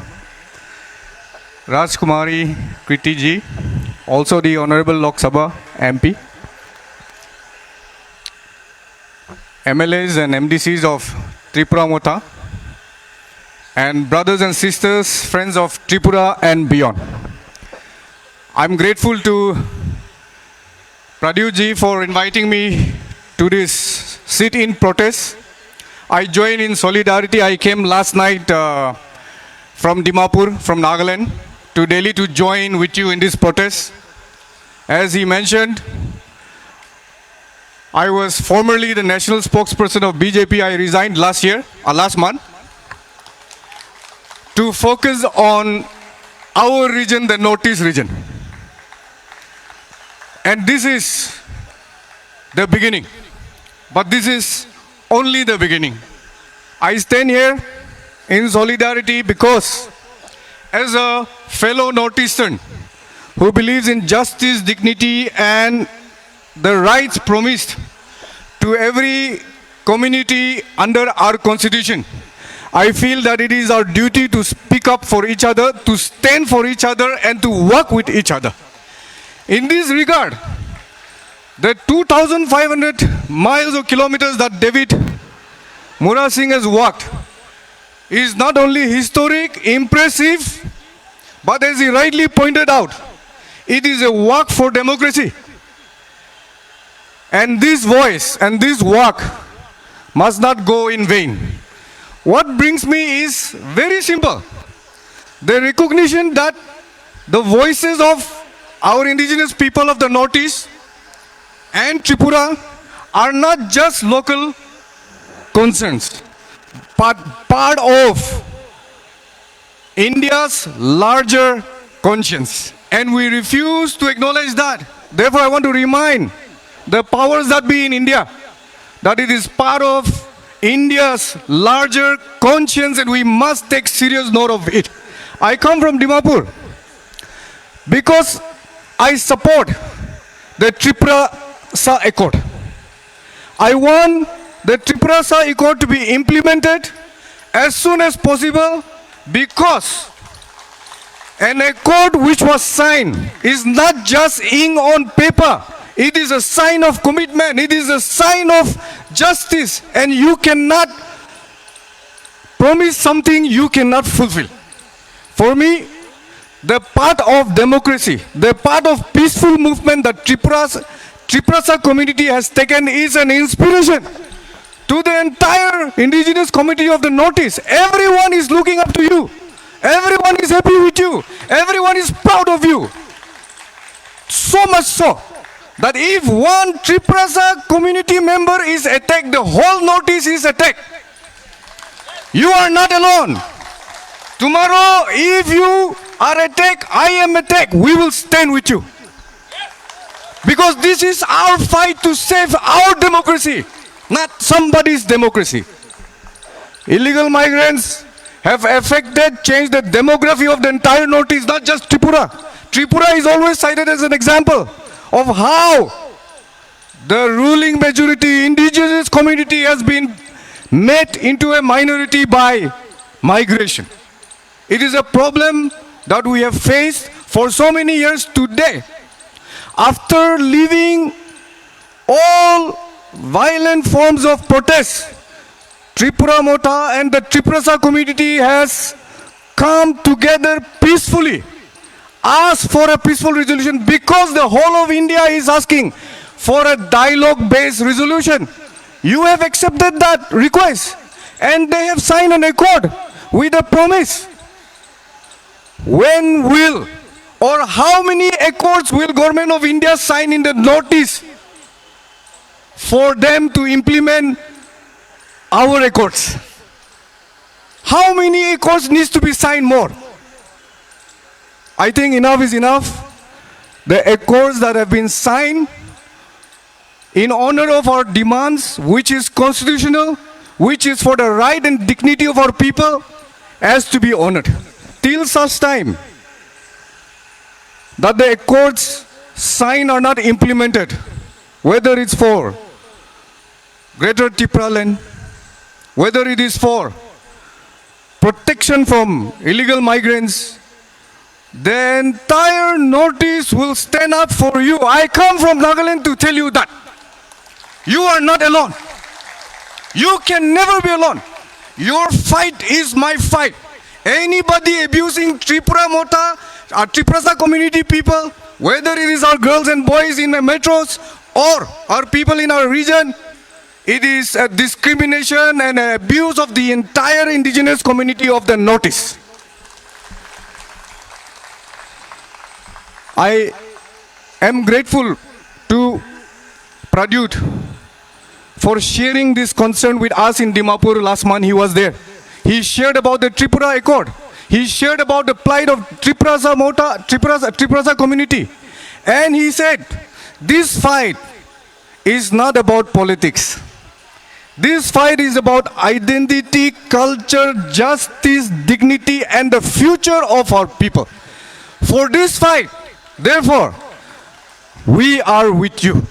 Rajkumari Kriti ji, also the Honorable Lok Sabha MP, MLAs and MDCs of Tripura Mota, and brothers and sisters, friends of Tripura and beyond. I'm grateful to Pradyut ji for inviting me to this sit-in protest. I join in solidarity. I came last night from Dimapur, from Nagaland, to Delhi to join with you in this protest. As he mentioned, I was formerly the national spokesperson of BJP. I resigned last month, to focus on our region, the Northeast region. And this is the beginning. But this is only the beginning. I stand here in solidarity because as a fellow Northeastern who believes in justice, dignity and the rights promised to every community under our constitution, I feel that it is our duty to speak up for each other, to stand for each other and to work with each other. In this regard, the 2,500 miles or kilometers that David Mura Singh has walked is not only historic, impressive, but as he rightly pointed out, it is a walk for democracy. And this voice and this walk must not go in vain. What brings me is very simple. The recognition that the voices of our indigenous people of the Northeast and Tripura are not just local concerns, but part of India's larger conscience. And we refuse to acknowledge that. Therefore, I want to remind the powers that be in India that it is part of India's larger conscience and we must take serious note of it. I come from Dimapur because I support the Tripura-Sa Accord. I want the Tripura-Sa Accord to be implemented as soon as possible because an accord which was signed is not just ink on paper. It is a sign of commitment. It is a sign of justice. And you cannot promise something you cannot fulfill. For me, the part of democracy, the part of peaceful movement that Tripura-Sa community has taken is an inspiration to the entire indigenous community of the Northeast. Everyone is looking up to you. Everyone is happy with you. Everyone is proud of you. So much so that if one Tripura-Sa community member is attacked, the whole Northeast is attacked. You are not alone. Tomorrow, if you are attacked, I am attacked, we will stand with you. Because this is our fight to save our democracy, not somebody's democracy. Illegal migrants have changed the demography of the entire Northeast, not just Tripura. Tripura is always cited as an example of how the ruling majority, indigenous community has been made into a minority by migration. It is a problem that we have faced for so many years today. After leaving all violent forms of protest, Tripura Mota and the Tripura-Sa community has come together peacefully, asked for a peaceful resolution because the whole of India is asking for a dialogue-based resolution. You have accepted that request and they have signed an accord with a promise. When will or how many accords will Government of India sign in the Northeast for them to implement our accords? How many accords needs to be signed more? I think enough is enough. The accords that have been signed in honor of our demands, which is constitutional, which is for the right and dignity of our people, has to be honored. Till such time that the accords signed are not implemented, whether it's for Greater Tripura land, whether it is for protection from illegal migrants, the entire Northeast will stand up for you. I come from Nagaland to tell you that. You are not alone. You can never be alone. Your fight is my fight. Anybody abusing Tripura Mota, our Tripura-Sa community people, whether it is our girls and boys in the metros or our people in our region, It is a discrimination and an abuse of the entire indigenous community of the Northeast. I am grateful to Pradyut for sharing this concern with us in Dimapur last month. He was there. He shared about the Tripura Accord. He shared about the plight of Triprasa community. And he said, this fight is not about politics. This fight is about identity, culture, justice, dignity, and the future of our people. For this fight, therefore, we are with you.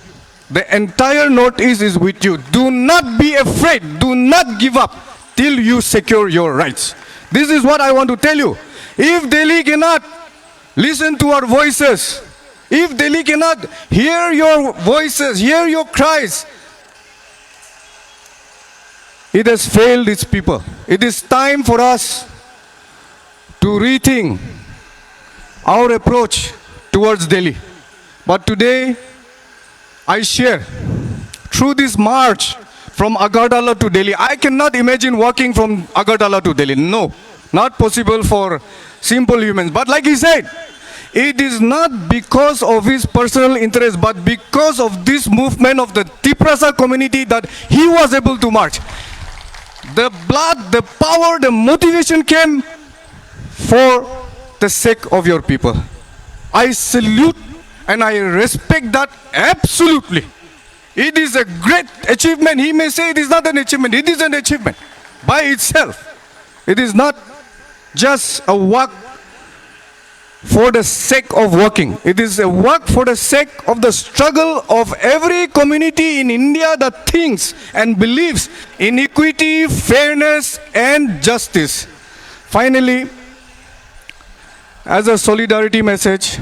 The entire Northeast is with you. Do not be afraid. Do not give up till you secure your rights. This is what I want to tell you. If Delhi cannot listen to our voices, if Delhi cannot hear your voices, hear your cries, it has failed its people. It is time for us to rethink our approach towards Delhi. But today, I share, through this march from Agartala to Delhi, I cannot imagine walking from Agartala to Delhi. No, not possible for simple humans. But like he said, it is not because of his personal interest, but because of this movement of the Triprasa community that he was able to march. The blood, the power, the motivation came for the sake of your people. I salute and I respect that absolutely. It is a great achievement. He may say it is not an achievement. It is an achievement by itself. It is not just a work for the sake of working. It is a work for the sake of the struggle of every community in India that thinks and believes in equity, fairness, and justice. Finally, as a solidarity message,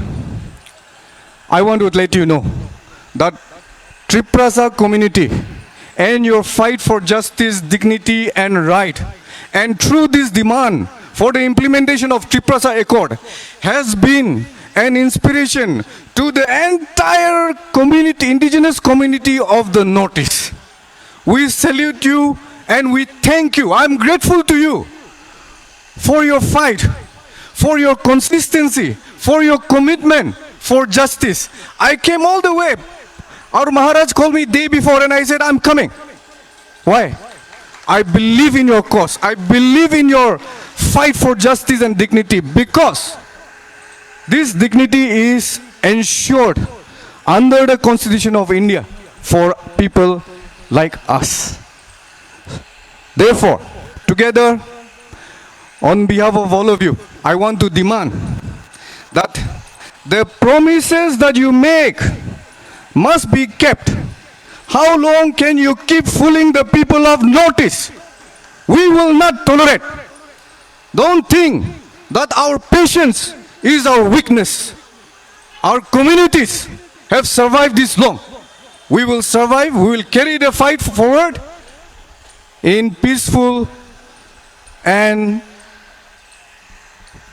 I want to let you know that Triprasa community and your fight for justice, dignity, and right, and through this demand for the implementation of Triprasa Accord, has been an inspiration to the entire community, indigenous community of the Northeast. We salute you and we thank you. I'm grateful to you for your fight, for your consistency, for your commitment for justice. I came all the way. Our Maharaj called me day before and I said, I'm coming. Why? I believe in your cause. I believe in your fight for justice and dignity, because this dignity is ensured under the Constitution of India for people like us. Therefore, together, on behalf of all of you, I want to demand that the promises that you make must be kept. How long can you keep fooling the people of Northeast? We will not tolerate. Don't think that our patience is our weakness. Our communities have survived this long. We will survive. We will carry the fight forward in peaceful and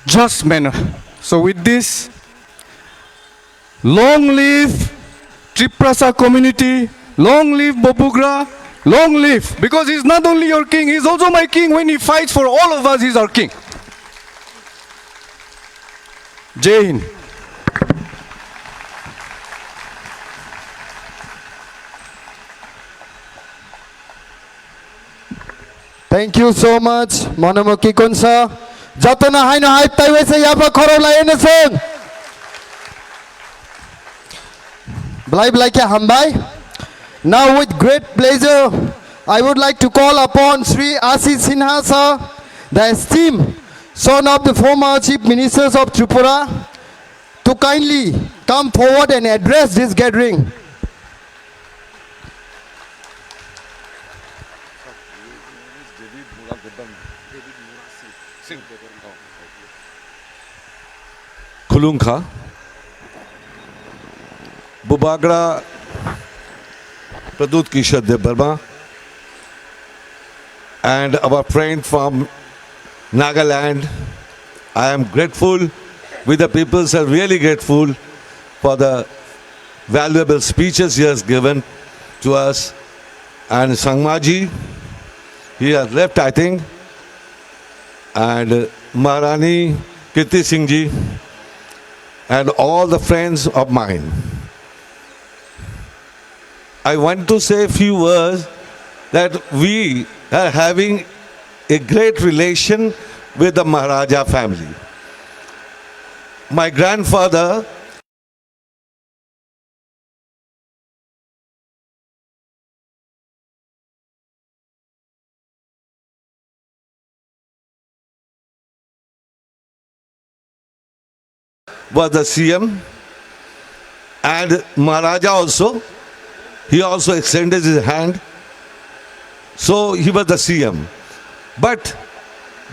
just manner. So with this, long live Triprasa community, long live Bopugra, long live, because he's not only your king, he's also my king. When he fights for all of us, he's our king. Jai Hind. Thank you so much, Monamoki Kunsa. Jatona Haino Hai Taiwese Yapa Korola Enesong. Bleib like a Hambai. Now, with great pleasure, I would like to call upon Sri Asis Sinha sir, the esteemed son of the former Chief Ministers of Tripura, to kindly come forward and address this gathering. Kulunka, Bubagra, Pradut Kishore Dev, and our friend from Nagaland. I am grateful, we the people are really grateful for the valuable speeches he has given to us. and Sangmaji, he has left, I think, and Maharani Kirti Singh ji, and all the friends of mine. I want to say a few words that we are having a great relation with the Maharaja family. My grandfather was the CM, and Maharaja also, he also extended his hand, so he was the CM. But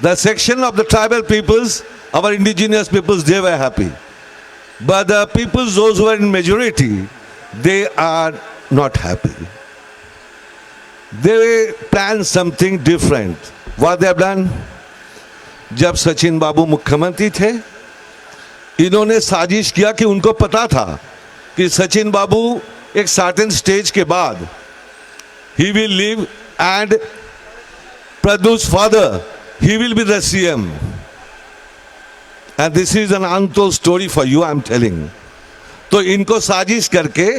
the section of the tribal peoples, our indigenous peoples, they were happy. But the peoples, those who are in majority, they are not happy. They planned something different. What they have done? जब सचिन बाबू मुख्यमंत्री थे, इन्होंने साजिश किया कि उनको पता था कि सचिन बाबू एक सर्टेन स्टेज के बाद he will leave and Pradhu's father, he will be the CM. And this is an untold story for you, I am telling. तो इनको साजिश करके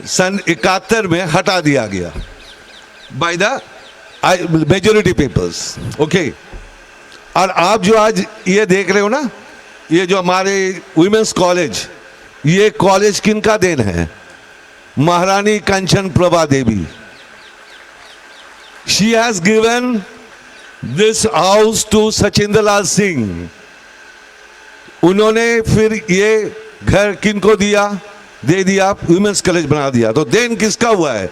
सन 71 में हटा दिया गया by the majority peoples. Okay. और आप जो आज ये देख रहे हो ना, ये जो हमारे वुमेन्स कॉलेज, ये कॉलेज किनका देन है? महारानी कंचन प्रभा देवी. She has given this house to Sachinda Lal Singh. उन्होंने फिर ये घर किनको दिया? दे दिया, वुमेन्स कॉलेज बना दिया. तो देन किसका हुआ है?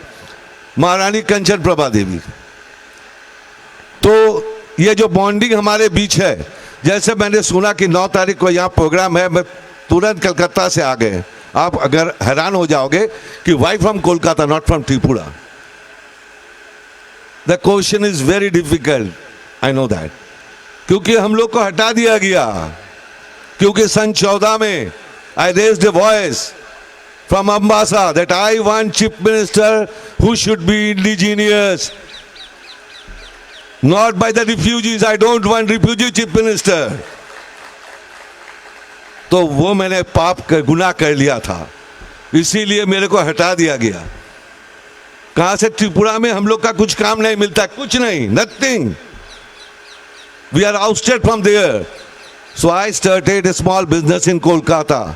महारानी कंचन प्रभा देवी. तो ये जो बॉन्डिंग हमारे बीच है, जैसे मैंने सुना कि 9 तारीख को यहाँ प्रोग्राम है, मैं तुरंत कलकत्ता से आ गए. आप अगर हैरान हो जाओगे कि why from Kolkata, not from Tripura. The question is very difficult, I know that. क्योंकि हम लोग को हटा दिया गया. क्योंकि सन 14 में I raised a voice from Ambassa that I want chief minister who should be indigenous, not by the refugees. I don't want refugee chief minister. तो वो मैंने गुनाह कर लिया था, इसीलिए मेरे को हटा दिया गया. कहां से? त्रिपुरा में हम लोग का कुछ काम नहीं मिलता, कुछ नहीं, nothing. We are ousted from there. So I started a small business in Kolkata,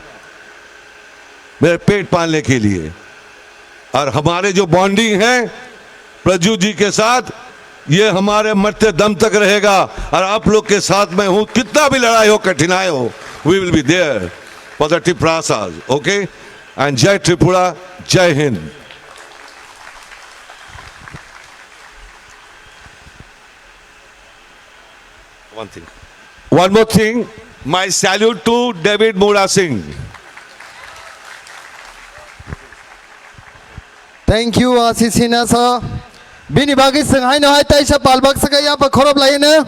मेरे पेट पालने के लिए. और हमारे जो बॉन्डिंग है प्रजू जी के साथ, ये हमारे मरते दम तक रहेगा. और आप लोग के साथ मैं हूं, कितना भी लड़ाई हो, कठिनाई हो, we will be there for the Triprasas. Okay? And Jai Tripura, Jai Hind. One more thing, my salute to David Mura Singh. Thank you, Asisina sir. Bini bagi sengai no hai taisa palbak sakai ya pa khorob lai na.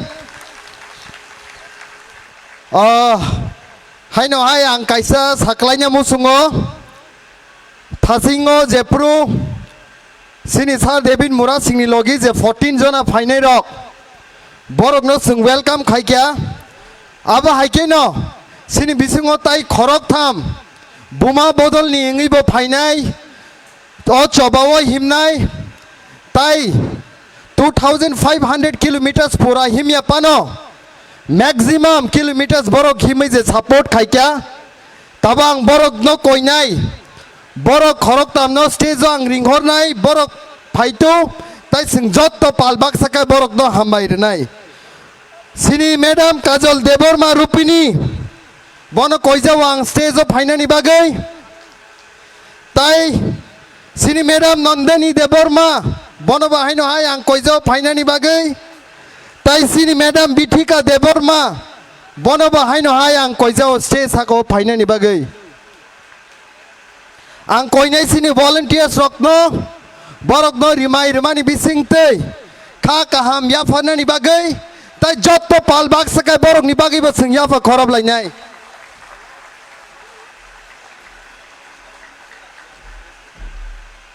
Hai no hai ang kaisa saklainya musungo. Thasingo Jepru. Sini sir David Mura Singh ni logi je 14 jona final rock. Borok no sung welcome khai kya. Aba hai ke no. Sini bisungo tai khorok tham. Buma bodol ni ingi bo final. To chobawo himnai. Tai 2500 kilometers pura himya pano maximum kilometers borok himai je support khai kya tabang borok no koinai borok khorok tam no stage ang ringhor nai borok phaito tai sing jot to palbak sakai borok no hamai nai. Sini madam Kajol Deborma Rupini bono koijawang stage of finani bagai tai sini madam Nandani Deborma bono bahai no hai ang koijo finani bagai tai sini madam Bithika Deborma bono bahai no hai ang koijo stage hako finani bagai ang koinai sini volunteers rokno borok no rimai rimani bising tei kha kaham ya fanani bagai tai jotto palbak sakai borok ni bagai basing ya fa khorob lainai.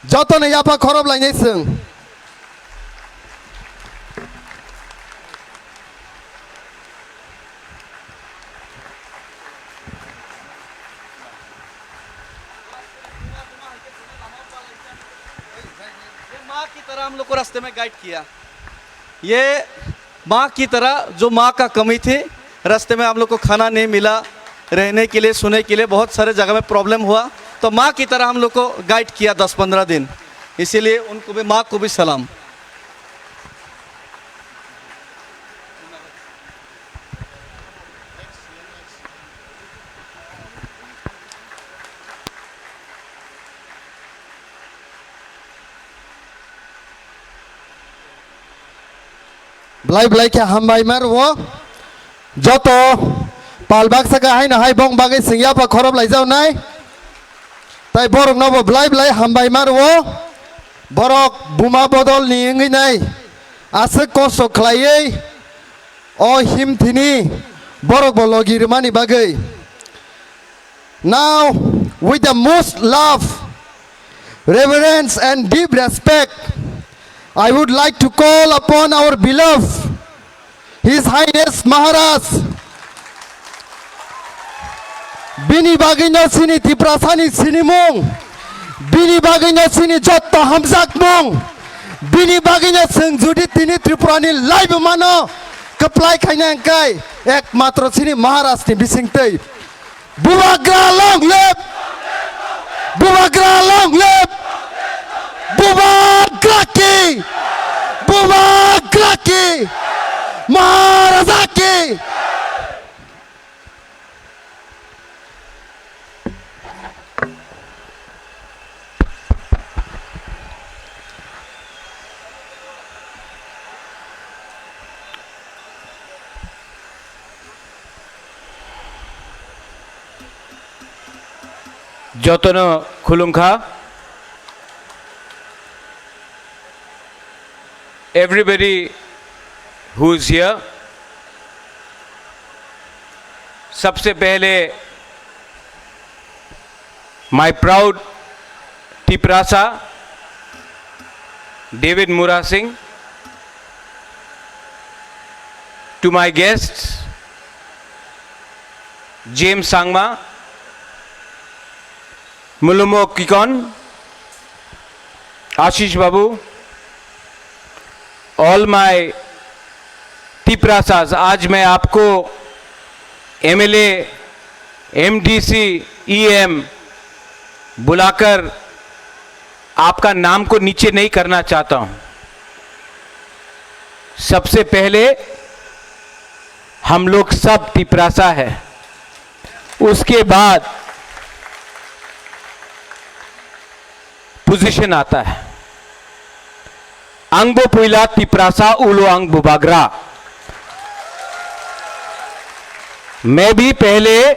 Joto ne ya fa khorob lainai sing तरह हम लोग को रास्ते में गाइड किया। ये माँ की तरह, जो माँ का कमी थी, रास्ते में हम लोग को खाना नहीं मिला, रहने के लिए, सोने के लिए बहुत सारे जगह में प्रॉब्लम हुआ, तो माँ की तरह हम लोग को गाइड किया 10-15 दिन। इसीलिए उनको भी, माँ को भी सलाम। Belai belai ke hambai mar wo joto palbak saka hai na hai bong bagai singya pa khorob lai jau nai tai borok no bo belai belai hambai mar wo borok buma bodol ni ngai nai ase kosto khlaiei o him thini borok bo logi rumani bagai. Now with the most love, reverence and deep respect, I would like to call upon our beloved His Highness Maharaj Bini Bagino Sini Tiprasani Sinimong Bini Bagino Sini Jotta Hamzak Mong Bini Bagino Sengjudi Tini Tripurani Live Mano Kaplai Kainangkai Ek Matro Sini Maharaj Ni Bisingtei Bubagra long live! Bubagra long live! Bubagraki! Bubagraki! Maharazaki! Jotono Khulungkha, everybody who is here, सबसे पहले my proud Tiprasa David Mura Singh, to my guests James Sangma, Mulumo Kikon, Ashish Babu, all my Tiprasas. आज मैं आपको MLA, MDC, EM बुलाकर आपका नाम को नीचे नहीं करना चाहता हूं। सबसे पहले हम लोग सब तिपरासा है, उसके बाद पोजीशन आता है। अंगबो पुइला तिपरासा उलो अंग बुबाग्रा। मैं भी पहले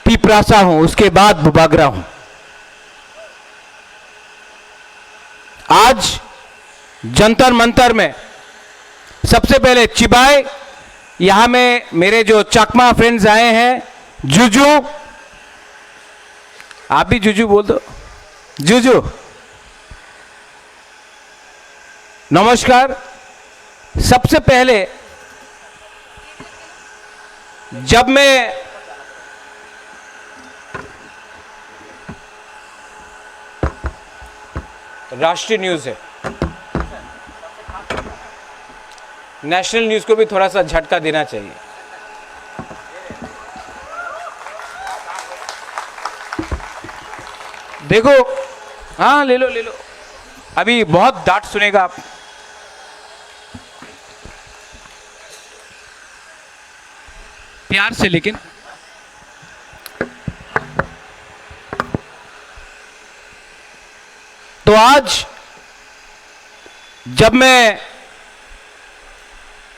तिपरासा हूं, उसके बाद बुबाग्रा हूं। आज जंतर मंतर में सबसे पहले चिबाई, यहां में मेरे जो चकमा फ्रेंड्स आए हैं, जुजू, आप भी जुजू बोल दो, जुजू नमस्कार। सबसे पहले जब मैं राष्ट्रीय न्यूज़ है, नेशनल न्यूज़ को भी थोड़ा सा झटका देना चाहिए। देखो, हाँ ले लो ले लो, अभी बहुत डांट सुनेगा आप। प्यार से, लेकिन तो आज जब मैं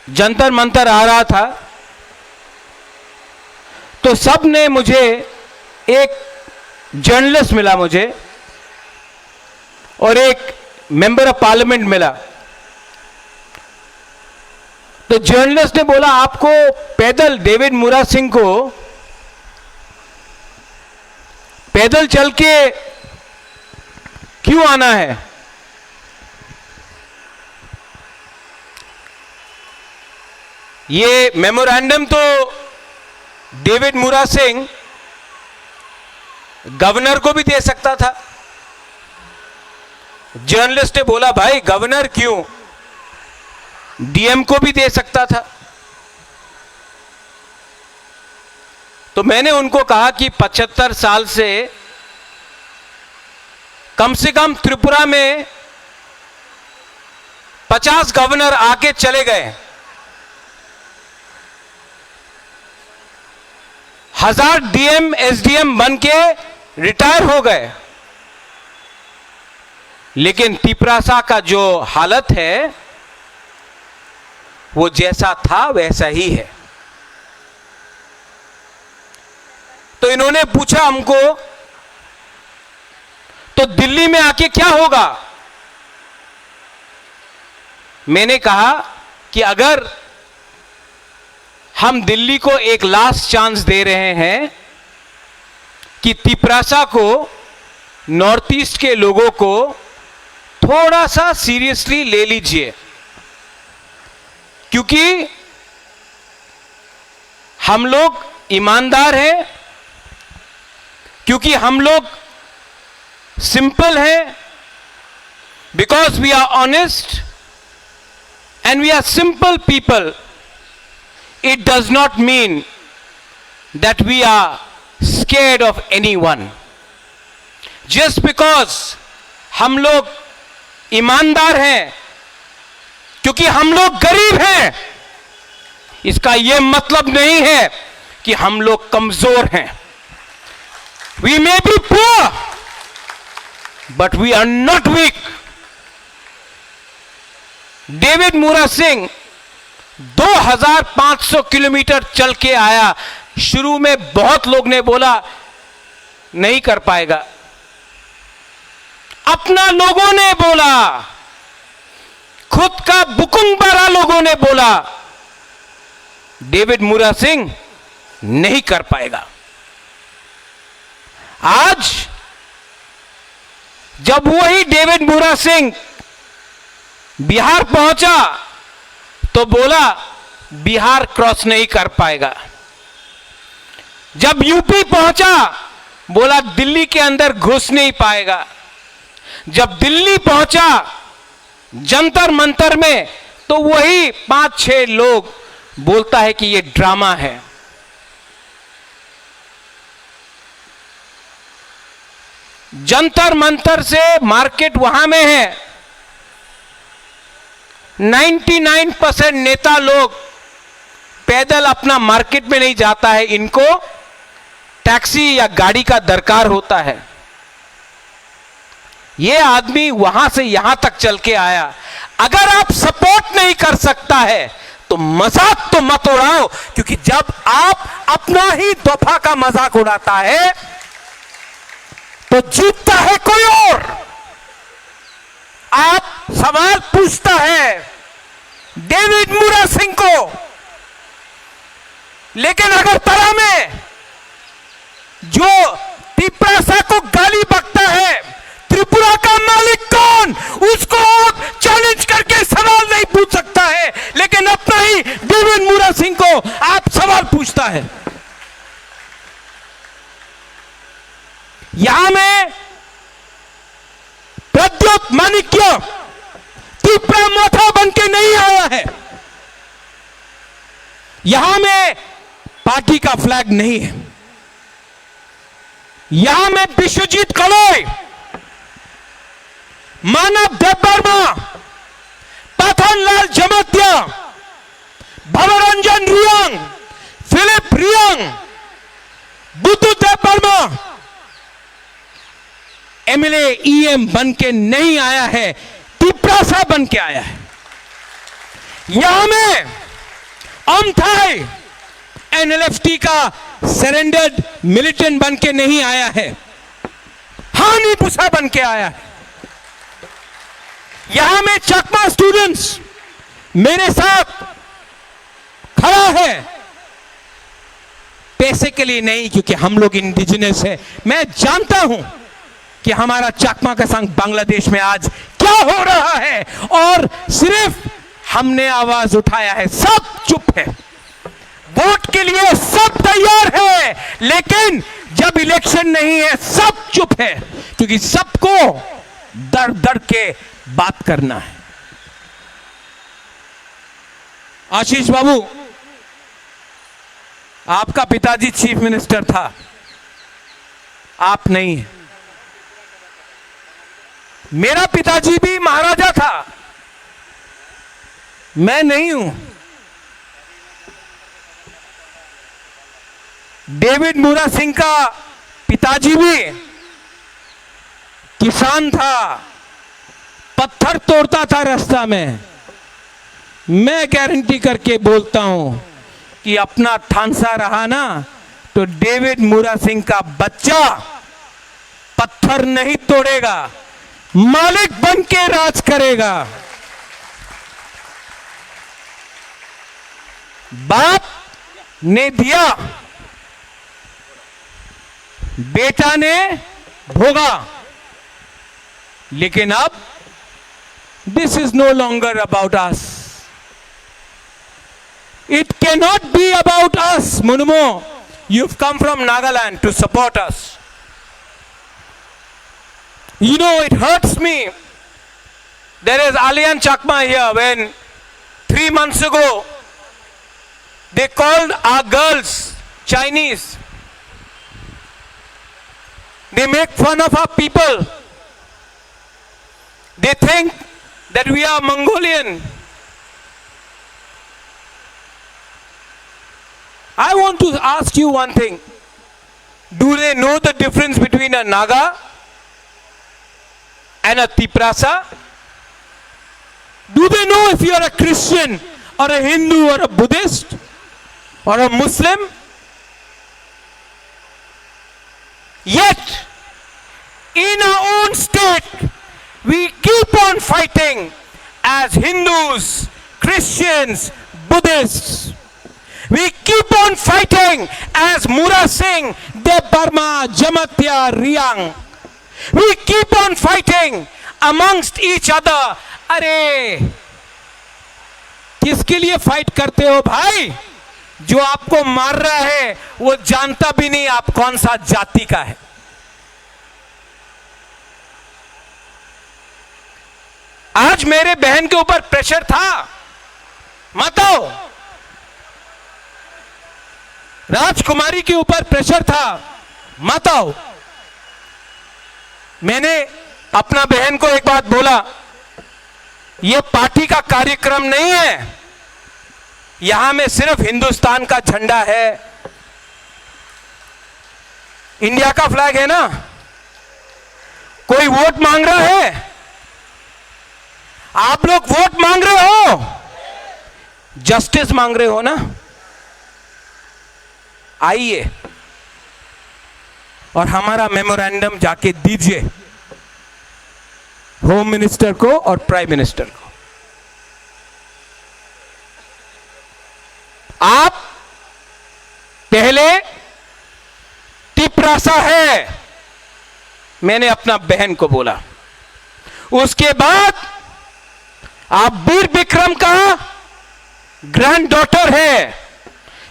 जंतर मंतर आ रहा था तो सब ने मुझे, एक जर्नलिस्ट मिला मुझे और एक मेंबर ऑफ पार्लियामेंट मिला। तो जर्नलिस्ट ने बोला आपको पैदल, डेविड मुरा सिंह को पैदल चल के क्यों आना है? ये मेमोरेंडम तो डेविड मुरा सिंह गवर्नर को भी दे सकता था, जर्नलिस्ट ने बोला भाई गवर्नर क्यों, डीएम को भी दे सकता था। तो मैंने उनको कहा कि 75 साल से कम त्रिपुरा में 50 गवर्नर आके चले गए, 1000 डीएम एसडीएम बन के रिटायर हो गए, लेकिन तिपरासा का जो हालत है वो जैसा था वैसा ही है। तो इन्होंने पूछा हमको तो दिल्ली में आके क्या होगा। मैंने कहा कि अगर हम दिल्ली को एक लास्ट चांस दे रहे हैं कि तिपरासा को, नॉर्थ ईस्ट के लोगों को थोड़ा सा सीरियसली ले लीजिए, क्योंकि हम लोग ईमानदार हैं, क्योंकि हम लोग सिंपल हैं, because we are honest and we are simple people. It does not mean that we are scared of anyone. Just because हम लोग ईमानदार हैं, क्योंकि हम लोग गरीब हैं, इसका यह मतलब नहीं है कि हम लोग कमजोर हैं। We may be poor, but we are not weak. David Moora Singh 2500 kilometre चल के आया। शुरू में बहुत लोग ने बोला नहीं कर पाएगा, अपना लोगों ने बोला, खुद का बुकुंबारा लोगों ने बोला डेविड मूरा सिंह नहीं कर पाएगा। आज जब वही डेविड मूरा सिंह बिहार पहुंचा तो बोला बिहार क्रॉस नहीं कर पाएगा। जब यूपी पहुंचा बोला दिल्ली के अंदर घुस नहीं पाएगा। जब दिल्ली पहुंचा जंतर मंतर में तो वही 5-6 लोग बोलता है कि ये ड्रामा है। जंतर मंतर से मार्केट वहां में है। 99% नेता लोग पैदल अपना मार्केट में नहीं जाता है, इनको टैक्सी या गाड़ी का दरकार होता है। यह आदमी वहां से यहां तक चल के आया। अगर आप सपोर्ट नहीं कर सकता है तो मजाक तो मत उड़ाओ, क्योंकि जब आप अपना ही दफा का मजाक उड़ाता है तो जीतता है कोई और। आप सवाल पूछता है डेविड मूरा सिंह को, लेकिन अगर तरा में जो तिपरासा को गाली बकता है, त्रिपुरा का मालिक कौन, उसको चैलेंज करके सवाल नहीं पूछ सकता है, लेकिन अपना ही डेविड मूरा सिंह को आप सवाल पूछता है। यहां में प्रद्योत माणिक्य त्रिपुरा मोथा बन के नहीं आया है। यहां में पार्टी का फ्लैग नहीं है। यहां में विश्वजीत कलोई, मानव देववर्मा, पाथनलाल जमातिया, भवरंजन रियांग, फिलिप रियांग, बुद्धू देववर्मा एमएलए ईएम बन के नहीं आया है, तिपरासा बन के आया है। यहां में अमथाई एनएलएफटी का सरेंडर्ड मिलिटेंट बन के नहीं आया है, हानी पुसा बन के आया है। यहां में चकमा स्टूडेंट्स मेरे साथ खड़ा है, पैसे के लिए नहीं, क्योंकि हम लोग इंडिजिनस है। मैं जानता हूं कि हमारा चकमा का संघ बांग्लादेश में आज क्या हो रहा है, और सिर्फ हमने आवाज उठाया है। सब चुप है, वोट के लिए सब तैयार है, लेकिन जब इलेक्शन नहीं है सब चुप है, क्योंकि सबको डर डर के बात करना है। आशीष बाबू, आपका पिताजी चीफ मिनिस्टर था, आप नहीं हैं। मेरा पिताजी भी महाराजा था, मैं नहीं हूं। डेविड मूरा सिंह का पिताजी भी किसान था, पत्थर तोड़ता था रास्ता में। मैं गारंटी करके बोलता हूं कि अपना थानसा रहा ना तो डेविड मूरा सिंह का बच्चा पत्थर नहीं तोड़ेगा, मालिक बन के राज करेगा। बाप ने दिया, बेटा ने भोगा, लेकिन अब this is no longer about us. It cannot be about us, Munumo. You've come from Nagaland to support us. You know, it hurts me. There is Alian Chakma here. When 3 months ago, they called our girls Chinese. They make fun of our people. They think that we are Mongolian. I want to ask you one thing. Do they know the difference between a Naga and a Tiprasa? Do they know if you are a Christian or a Hindu or a Buddhist or a Muslim? Yet, in our own state, we keep on fighting as Hindus, Christians, Buddhists. We keep on fighting as Mura Singh, Deb Barma, Jamatya, Riang. We keep on fighting amongst each other. अरे किसके लिए फाइट करते हो भाई? जो आपको मार रहा है वो जानता भी नहीं आप कौन सा जाति का है। आज मेरे बहन के ऊपर प्रेशर था, मत आओ। राजकुमारी के ऊपर प्रेशर था, मत आओ। मैंने अपना बहन को एक बात बोला, यह पार्टी का कार्यक्रम नहीं है, यहां में सिर्फ हिंदुस्तान का झंडा है, इंडिया का फ्लैग है ना। कोई वोट मांग रहा है? आप लोग वोट मांग रहे हो, जस्टिस मांग रहे हो ना? आइए और हमारा मेमोरेंडम जाके दीजिए होम मिनिस्टर को और प्राइम मिनिस्टर को। आप पहले तिपरासा है, मैंने अपना बहन को बोला। उसके बाद आप वीर विक्रम का ग्रैंड डॉटर है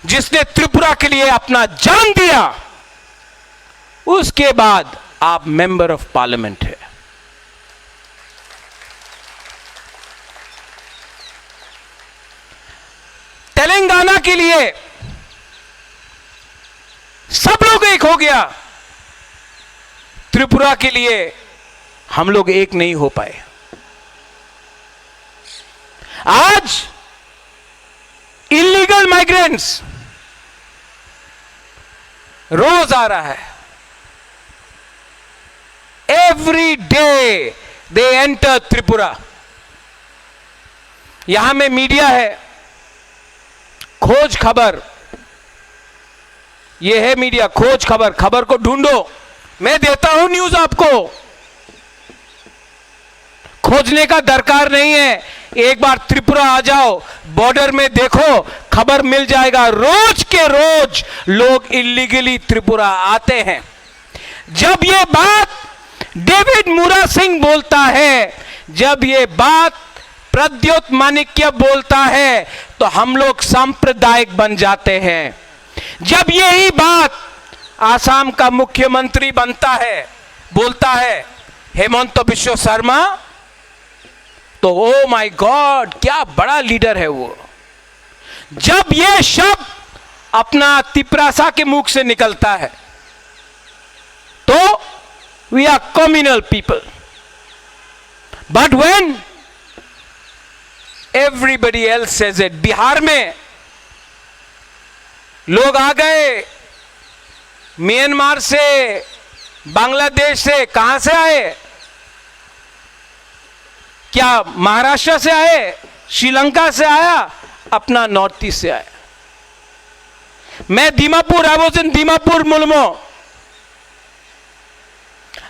जिसने त्रिपुरा के लिए अपना जान दिया। उसके बाद आप मेंबर ऑफ पार्लियामेंट है। तेलंगाना के लिए सब लोग एक हो गया, त्रिपुरा के लिए हम लोग एक नहीं हो पाए। आज इलीगल माइग्रेंट्स रोज आ रहा है। Every day they enter Tripura. यहां में मीडिया है, खोज खबर, यह है मीडिया, खोज खबर, खबर को ढूंढो। मैं देता हूं न्यूज आपको, खोजने का दरकार नहीं है। एक बार त्रिपुरा आ जाओ, बॉर्डर में देखो, खबर मिल जाएगा। रोज के रोज लोग इलीगली त्रिपुरा आते हैं। जब ये बात डेविड मूरा सिंह बोलता है, जब ये बात प्रद्योत माणिक्य बोलता है, तो हम लोग सांप्रदायिक बन जाते हैं। जब यही बात आसाम का मुख्यमंत्री बनता है, बोलता है हेमंत बिश्व शर्मा, तो ओ माय गॉड क्या बड़ा लीडर है वो। जब ये शब्द अपना तिपरासा के मुख से निकलता है तो we are communal people, but when everybody else says it. Bihar में लोग आ गए, म्यांमार से, बांग्लादेश से, कहां से आए? क्या महाराष्ट्र से आए? श्रीलंका से आया? अपना नॉर्थ ईस्ट से आया। मैं Dimapur, I was in Dimapur मुल्मो,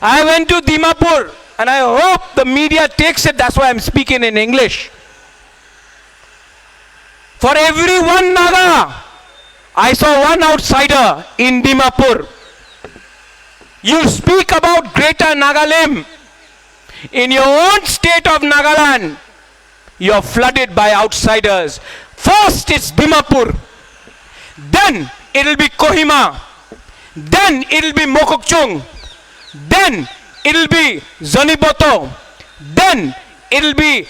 I went to Dimapur and I hope the media takes it, that's why I'm speaking in English. For every one Naga, I saw one outsider in Dimapur. You speak about Greater Nagaland. In your own state of Nagaland, you're flooded by outsiders. First it's Dimapur, then it'll be Kohima, then it'll be Mokokchung, then it'll be Zoniboto, then it'll be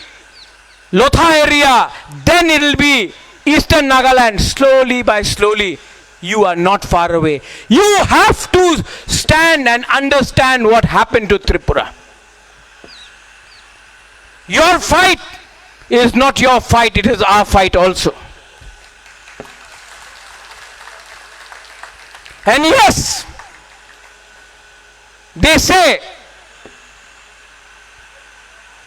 Lotha area, then it'll be Eastern Nagaland. Slowly by slowly, you are not far away. You have to stand and understand what happened to Tripura. Your fight is not your fight, it is our fight also. And yes, they say,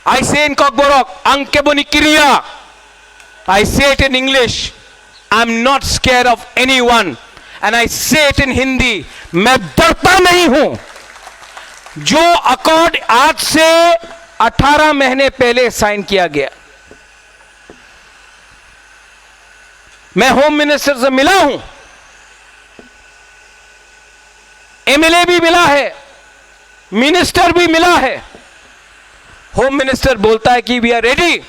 I say in Kokborok, Ankeboni Kiriya. I say it in English. I'm not scared of anyone. And I say it in Hindi. मैं डरता नहीं हूं। जो अकॉर्ड आज से 18 महीने पहले साइन किया गया, मैं होम मिनिस्टर से मिला हूं, एमएलए भी मिला है, मिनिस्टर भी मिला है। होम मिनिस्टर बोलता है कि वी आर रेडी,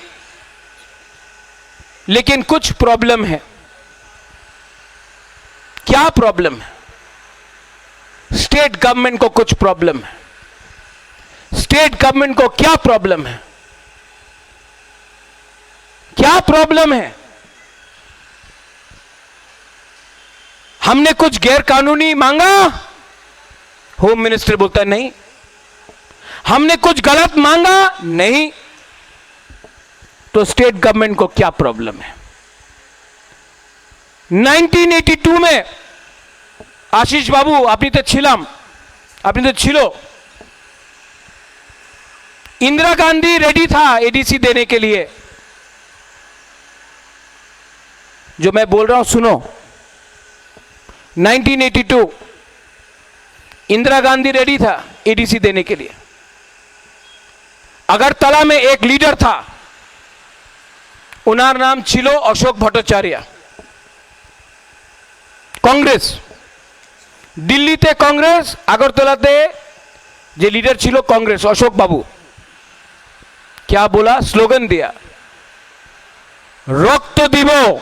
लेकिन कुछ प्रॉब्लम है। क्या प्रॉब्लम है? स्टेट गवर्नमेंट को कुछ प्रॉब्लम है। स्टेट गवर्नमेंट को क्या प्रॉब्लम है? क्या प्रॉब्लम है? हमने कुछ गैर कानूनी मांगा? होम मिनिस्टर बोलता है नहीं। हमने कुछ गलत मांगा? नहीं। तो स्टेट गवर्नमेंट को क्या प्रॉब्लम है? 1982 में आशीष बाबू अपनी तो छिलम, अपनी तो छिलो, इंदिरा गांधी रेडी था एडीसी देने के लिए। जो मैं बोल रहा हूं सुनो, 1982 इंदिरा गांधी रेडी था एडीसी देने के लिए। अगरतला में एक लीडर था, उनार नाम छिलो अशोक भट्टाचार्य, कांग्रेस। दिल्ली ते कांग्रेस, अगरतलाते जे लीडर छिलो कांग्रेस अशोक बाबू। क्या बोला? स्लोगन दिया, रक्त दिबो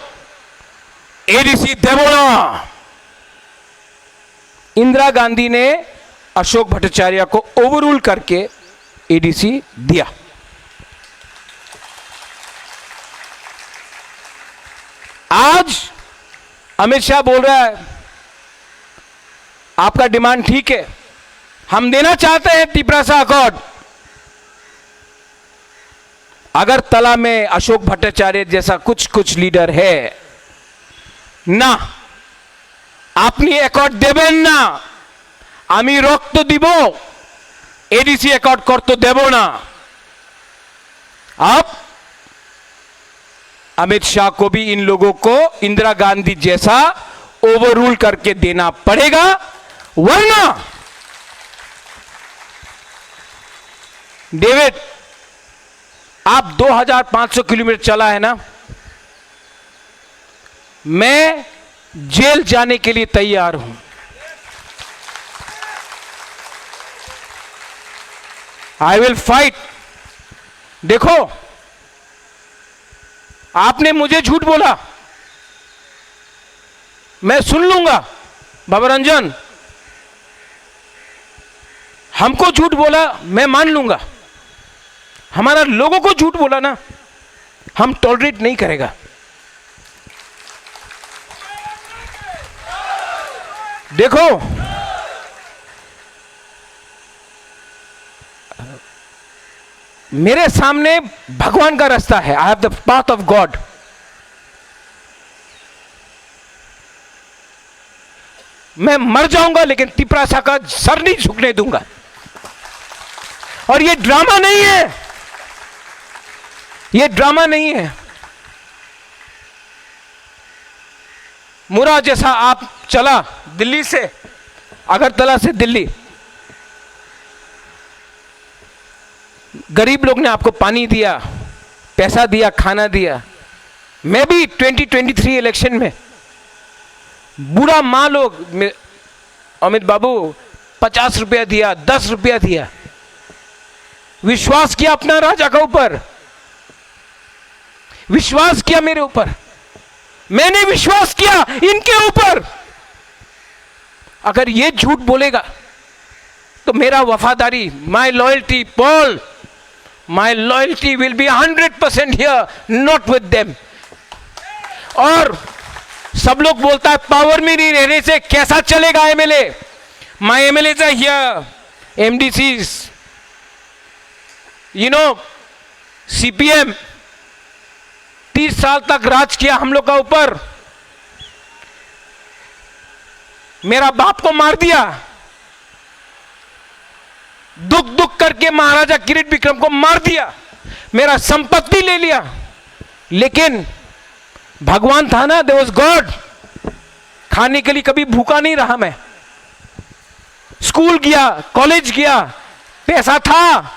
एडीसी देबो ना। इंदिरा गांधी ने अशोक भट्टाचार्य को ओवररूल करके एडीसी दिया। आज अमित शाह बोल रहा है आपका डिमांड ठीक है, हम देना चाहते हैं तिपरासा अकॉर्ड। अगर तला में अशोक भट्टाचार्य जैसा कुछ कुछ लीडर है ना, আপনি অ্যাকর্ড দেবেন না, আমি রক্ত দিব, एडीसी अकॉर्ड करते देबो ना। अब अमित शाह को भी इन लोगों को इंदिरा गांधी जैसा ओवररूल करके देना पड़ेगा, वरना डेविड आप 2500 किलोमीटर चला है ना, मैं जेल जाने के लिए तैयार हूं। I will fight. देखो, आपने मुझे झूठ बोला, मैं सुन लूंगा। बाबा रंजन, हमको झूठ बोला मैं मान लूंगा, हमारा लोगों को झूठ बोला ना हम टॉलरेट नहीं करेगा। देखो मेरे सामने भगवान का रास्ता है, I have the path of God. मैं मर जाऊंगा लेकिन तिपरासा का सर नहीं झुकने दूंगा। और ये ड्रामा नहीं है, ये ड्रामा नहीं है। मुराद जैसा आप चला दिल्ली से, अगरतला से दिल्ली, गरीब लोग ने आपको पानी दिया, पैसा दिया, खाना दिया। मैं भी 2023 इलेक्शन में बुरा माँ लोग, अमित बाबू 50 रुपया दिया, 10 रुपया दिया, विश्वास किया अपना राजा का ऊपर, विश्वास किया मेरे ऊपर, मैंने विश्वास किया इनके ऊपर। अगर ये झूठ बोलेगा तो मेरा वफादारी, माई loyalty Paul, my loyalty will be 100% here, not with them. और सब लोग बोलता है पावर में नहीं रहने से कैसा चलेगा MLA. My MLA are here, MDCs, you know, CPM 30 साल तक राज किया हम लोग का ऊपर, मेरा बाप को मार दिया, दुख दुख करके महाराजा किरीट विक्रम को मार दिया, मेरा संपत्ति ले लिया, लेकिन भगवान था ना, देयर वाज गॉड। खाने के लिए कभी भूखा नहीं रहा मैं, स्कूल गया, कॉलेज गया, पैसा था।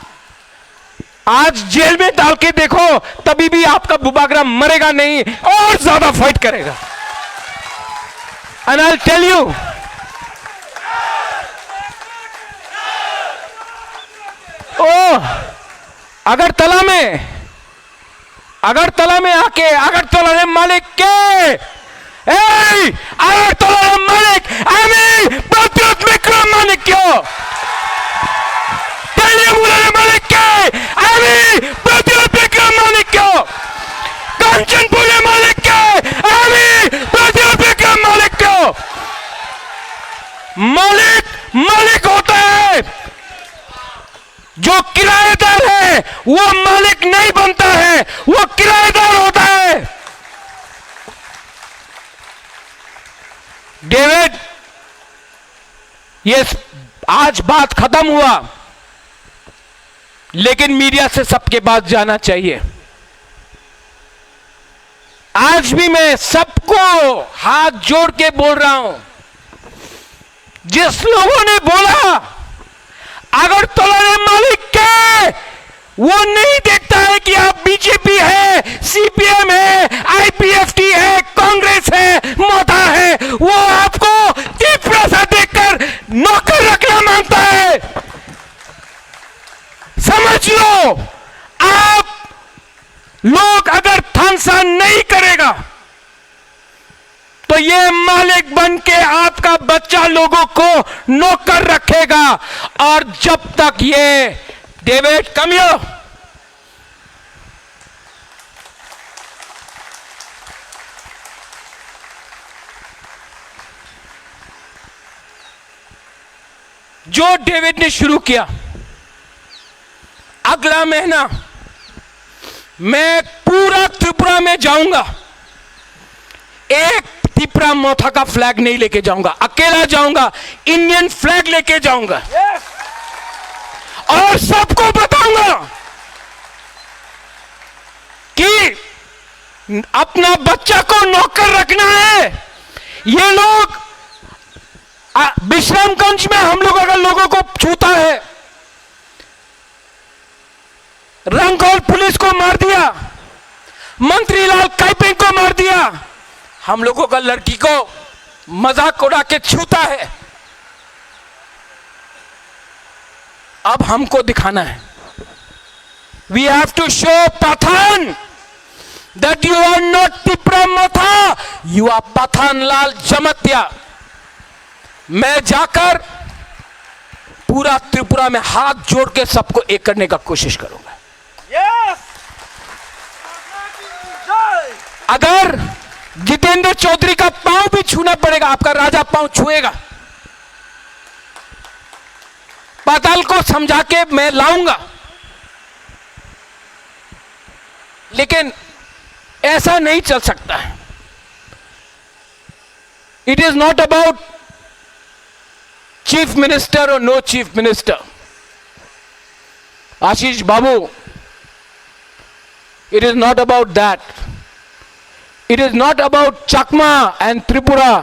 आज जेल में डाल के देखो तभी भी आपका बुबागरा मरेगा नहीं और ज्यादा फाइट करेगा। And I will tell you, Agartala में आके, अगरतला मालिक के, अगरतला मालिक আমি প্রতিরোধ বিক্রম মালিক क्यों मालिक के, আমি প্রতিরোধ বিক্রম মালিক क्यों কাঞ্চনপুরে मालिक के, আমি প্রতিরোধ বিক্রम मालिक क्यों। मालिक मालिक होता है, जो किराएदार है वो मालिक नहीं बनता है, वो किराएदार होता है। डेविड, ये आज बात खत्म हुआ, लेकिन मीडिया से सबके पास जाना चाहिए। आज भी मैं सबको हाथ जोड़ के बोल रहा हूं, जिस लोगों ने बोला अगरतला मालिक के, वो नहीं देखता है कि आप बीजेपी है, सीपीएम है, आईपीएफटी है, कांग्रेस है, मोदा है, वो आपको तिपरासा देखकर नौकर रखना मांगता है। समझ लो, आप लोग अगर थानसा नहीं करेगा तो ये मालिक बन के आपका बच्चा लोगों को नौकर रखेगा। और जब तक ये डेविड कमियो, जो डेविड ने शुरू किया, अगला महीना मैं पूरा त्रिपुरा में जाऊंगा, एक त्रिपुरा मोथा का फ्लैग नहीं लेके जाऊंगा, अकेला जाऊंगा, इंडियन फ्लैग लेके जाऊंगा। और सबको बताऊंगा कि अपना बच्चा को नौकर रखना है। ये लोग विश्रामगंज में हम लोग अगर लोगों को छूता है, रंगौल पुलिस को मार दिया, मंत्री लाल काइपिंग को मार दिया, हम लोगों का लड़की को मजाक उड़ा के छूता है। अब हमको दिखाना है, we have to show Pathan that you are not Tipra Motha, you are Pathan Lal Jamatia. मैं जाकर पूरा त्रिपुरा में हाथ जोड़ के सबको एक करने का कोशिश करूंगा। अगर जितेंद्र चौधरी का पांव भी छूना पड़ेगा, आपका राजा पांव छुएगा, पाताल को समझा के मैं लाऊंगा। लेकिन ऐसा नहीं चल सकता है। It is not about chief minister और no chief minister. Ashish babu, it is not about that. It is not about Chakma and Tripura.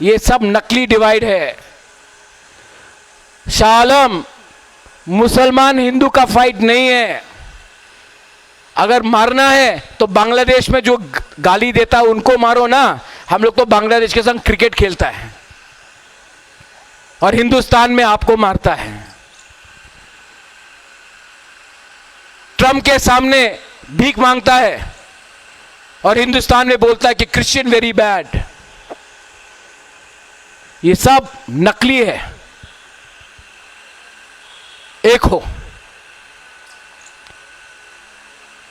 ये सब नकली डिवाइड है। शाह आलम, मुसलमान हिंदू का फाइट नहीं है। अगर मारना है तो बांग्लादेश में जो गाली देता है उनको मारो ना। हम लोग तो बांग्लादेश के संग क्रिकेट खेलता है और हिंदुस्तान में आपको मारता है। ट्रम्प के सामने भीख मांगता है और हिंदुस्तान में बोलता है कि क्रिश्चियन वेरी बैड। ये सब नकली है। एक हो।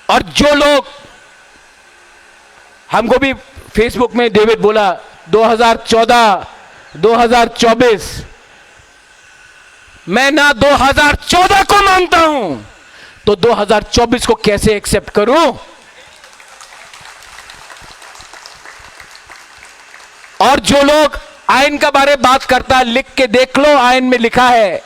और जो लोग, हमको भी फेसबुक में डेविड बोला 2014, 2024, मैं ना 2014 को मानता हूं तो 2024 को कैसे एक्सेप्ट करूं? और जो लोग आयन का बारे बात करता है, लिख के देख लो, आयन में लिखा है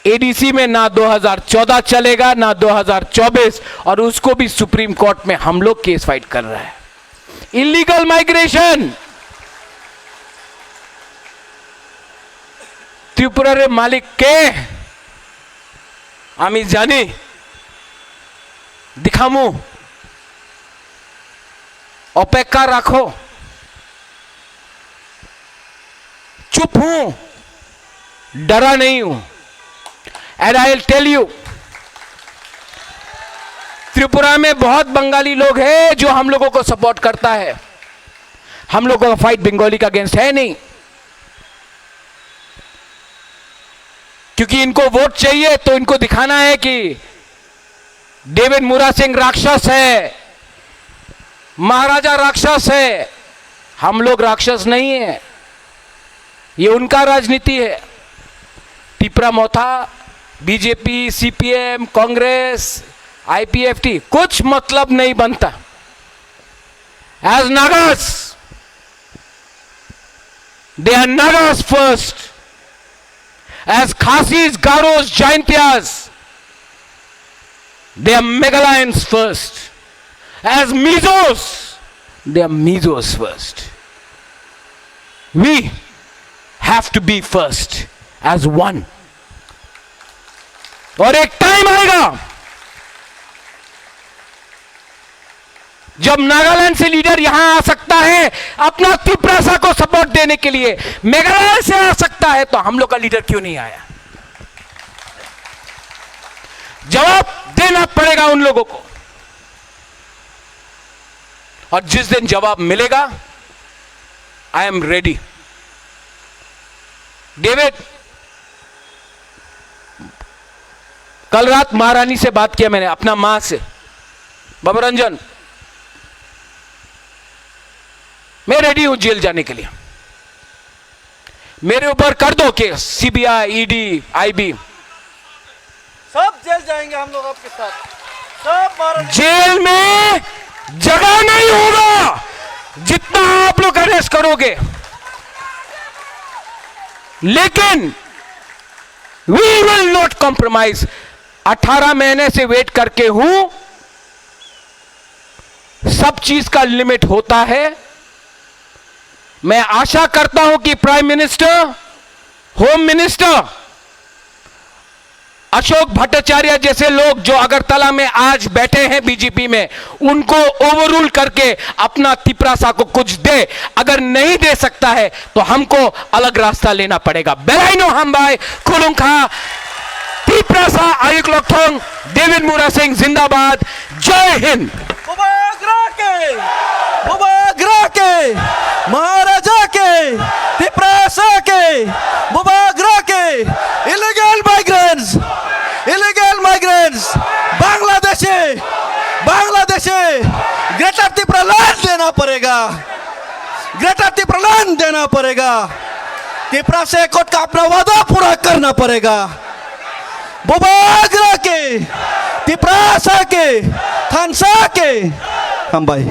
एडीसी में ना 2014 चलेगा ना 2024, और उसको भी सुप्रीम कोर्ट में हम लोग केस फाइट कर रहा है। इलीगल माइग्रेशन, त्रिपुरा मालिक के आमी जानी दिखामू, अपेक्षा रखो, चुप हूं, डरा नहीं हूं। And I will tell you, Tripura में बहुत बंगाली लोग हैं जो हम लोगों को सपोर्ट करता है। हम लोगों का फाइट बंगाली का अगेंस्ट है नहीं, क्योंकि इनको वोट चाहिए तो इनको दिखाना है कि डेविड मुरा सिंह राक्षस है, महाराजा राक्षस है। हम लोग राक्षस नहीं है, ये उनका राजनीति है। Tipra Motha, BJP, CPM, Congress, IPFT, कुछ मतलब नहीं बनता। As Nagas, they are Nagas first. As Khasis, Garos, Jaintias, they are Meghalayans first. As Mizos, they are Mizos first. We have to be first as one. और एक टाइम आएगा जब नागालैंड से लीडर यहां आ सकता है अपना त्रिपुरा को सपोर्ट देने के लिए, मेघालय से आ सकता है, तो हम लोग का लीडर क्यों नहीं आया? जवाब देना पड़ेगा उन लोगों को, और जिस दिन जवाब मिलेगा, आई एम रेडी। डेविड, कल रात महारानी से बात किया मैंने, अपना मां से, बाबा रंजन, मैं रेडी हूं जेल जाने के लिए, मेरे ऊपर कर दो केस, सीबीआई, ईडी, आईबी, सब जेल जाएंगे हम लोग आपके साथ। सब जेल में जगह नहीं होगा जितना आप लोग अरेस्ट करोगे, लेकिन वी विल नॉट कॉम्प्रोमाइज। 18 महीने से वेट करके हूं, सब चीज का लिमिट होता है। मैं आशा करता हूं कि prime minister, home minister Ashok Bhattacharya जैसे लोग जो अगरतला में आज बैठे हैं बीजेपी में, उनको ओवररूल करके अपना त्रिपुरा को कुछ दे। अगर नहीं दे सकता है तो हमको अलग रास्ता लेना पड़ेगा। बेलाइनो हम भाई खुलुंखा त्रिपुरा आयुक लोकथोंग, डेविड मुरा सिंह जिंदाबाद, जय हिंद। महाराजा के, त्रिपुरा के, मुबागरा के देना पड़ेगा, ग्रेटर त्रिपुरालैंड देना पड़ेगा, त्रिपुरा से कोर्ट का अपना वादा पूरा करना पड़ेगा। बुबागरा के, त्रिपुरा के, थानसा के हम भाई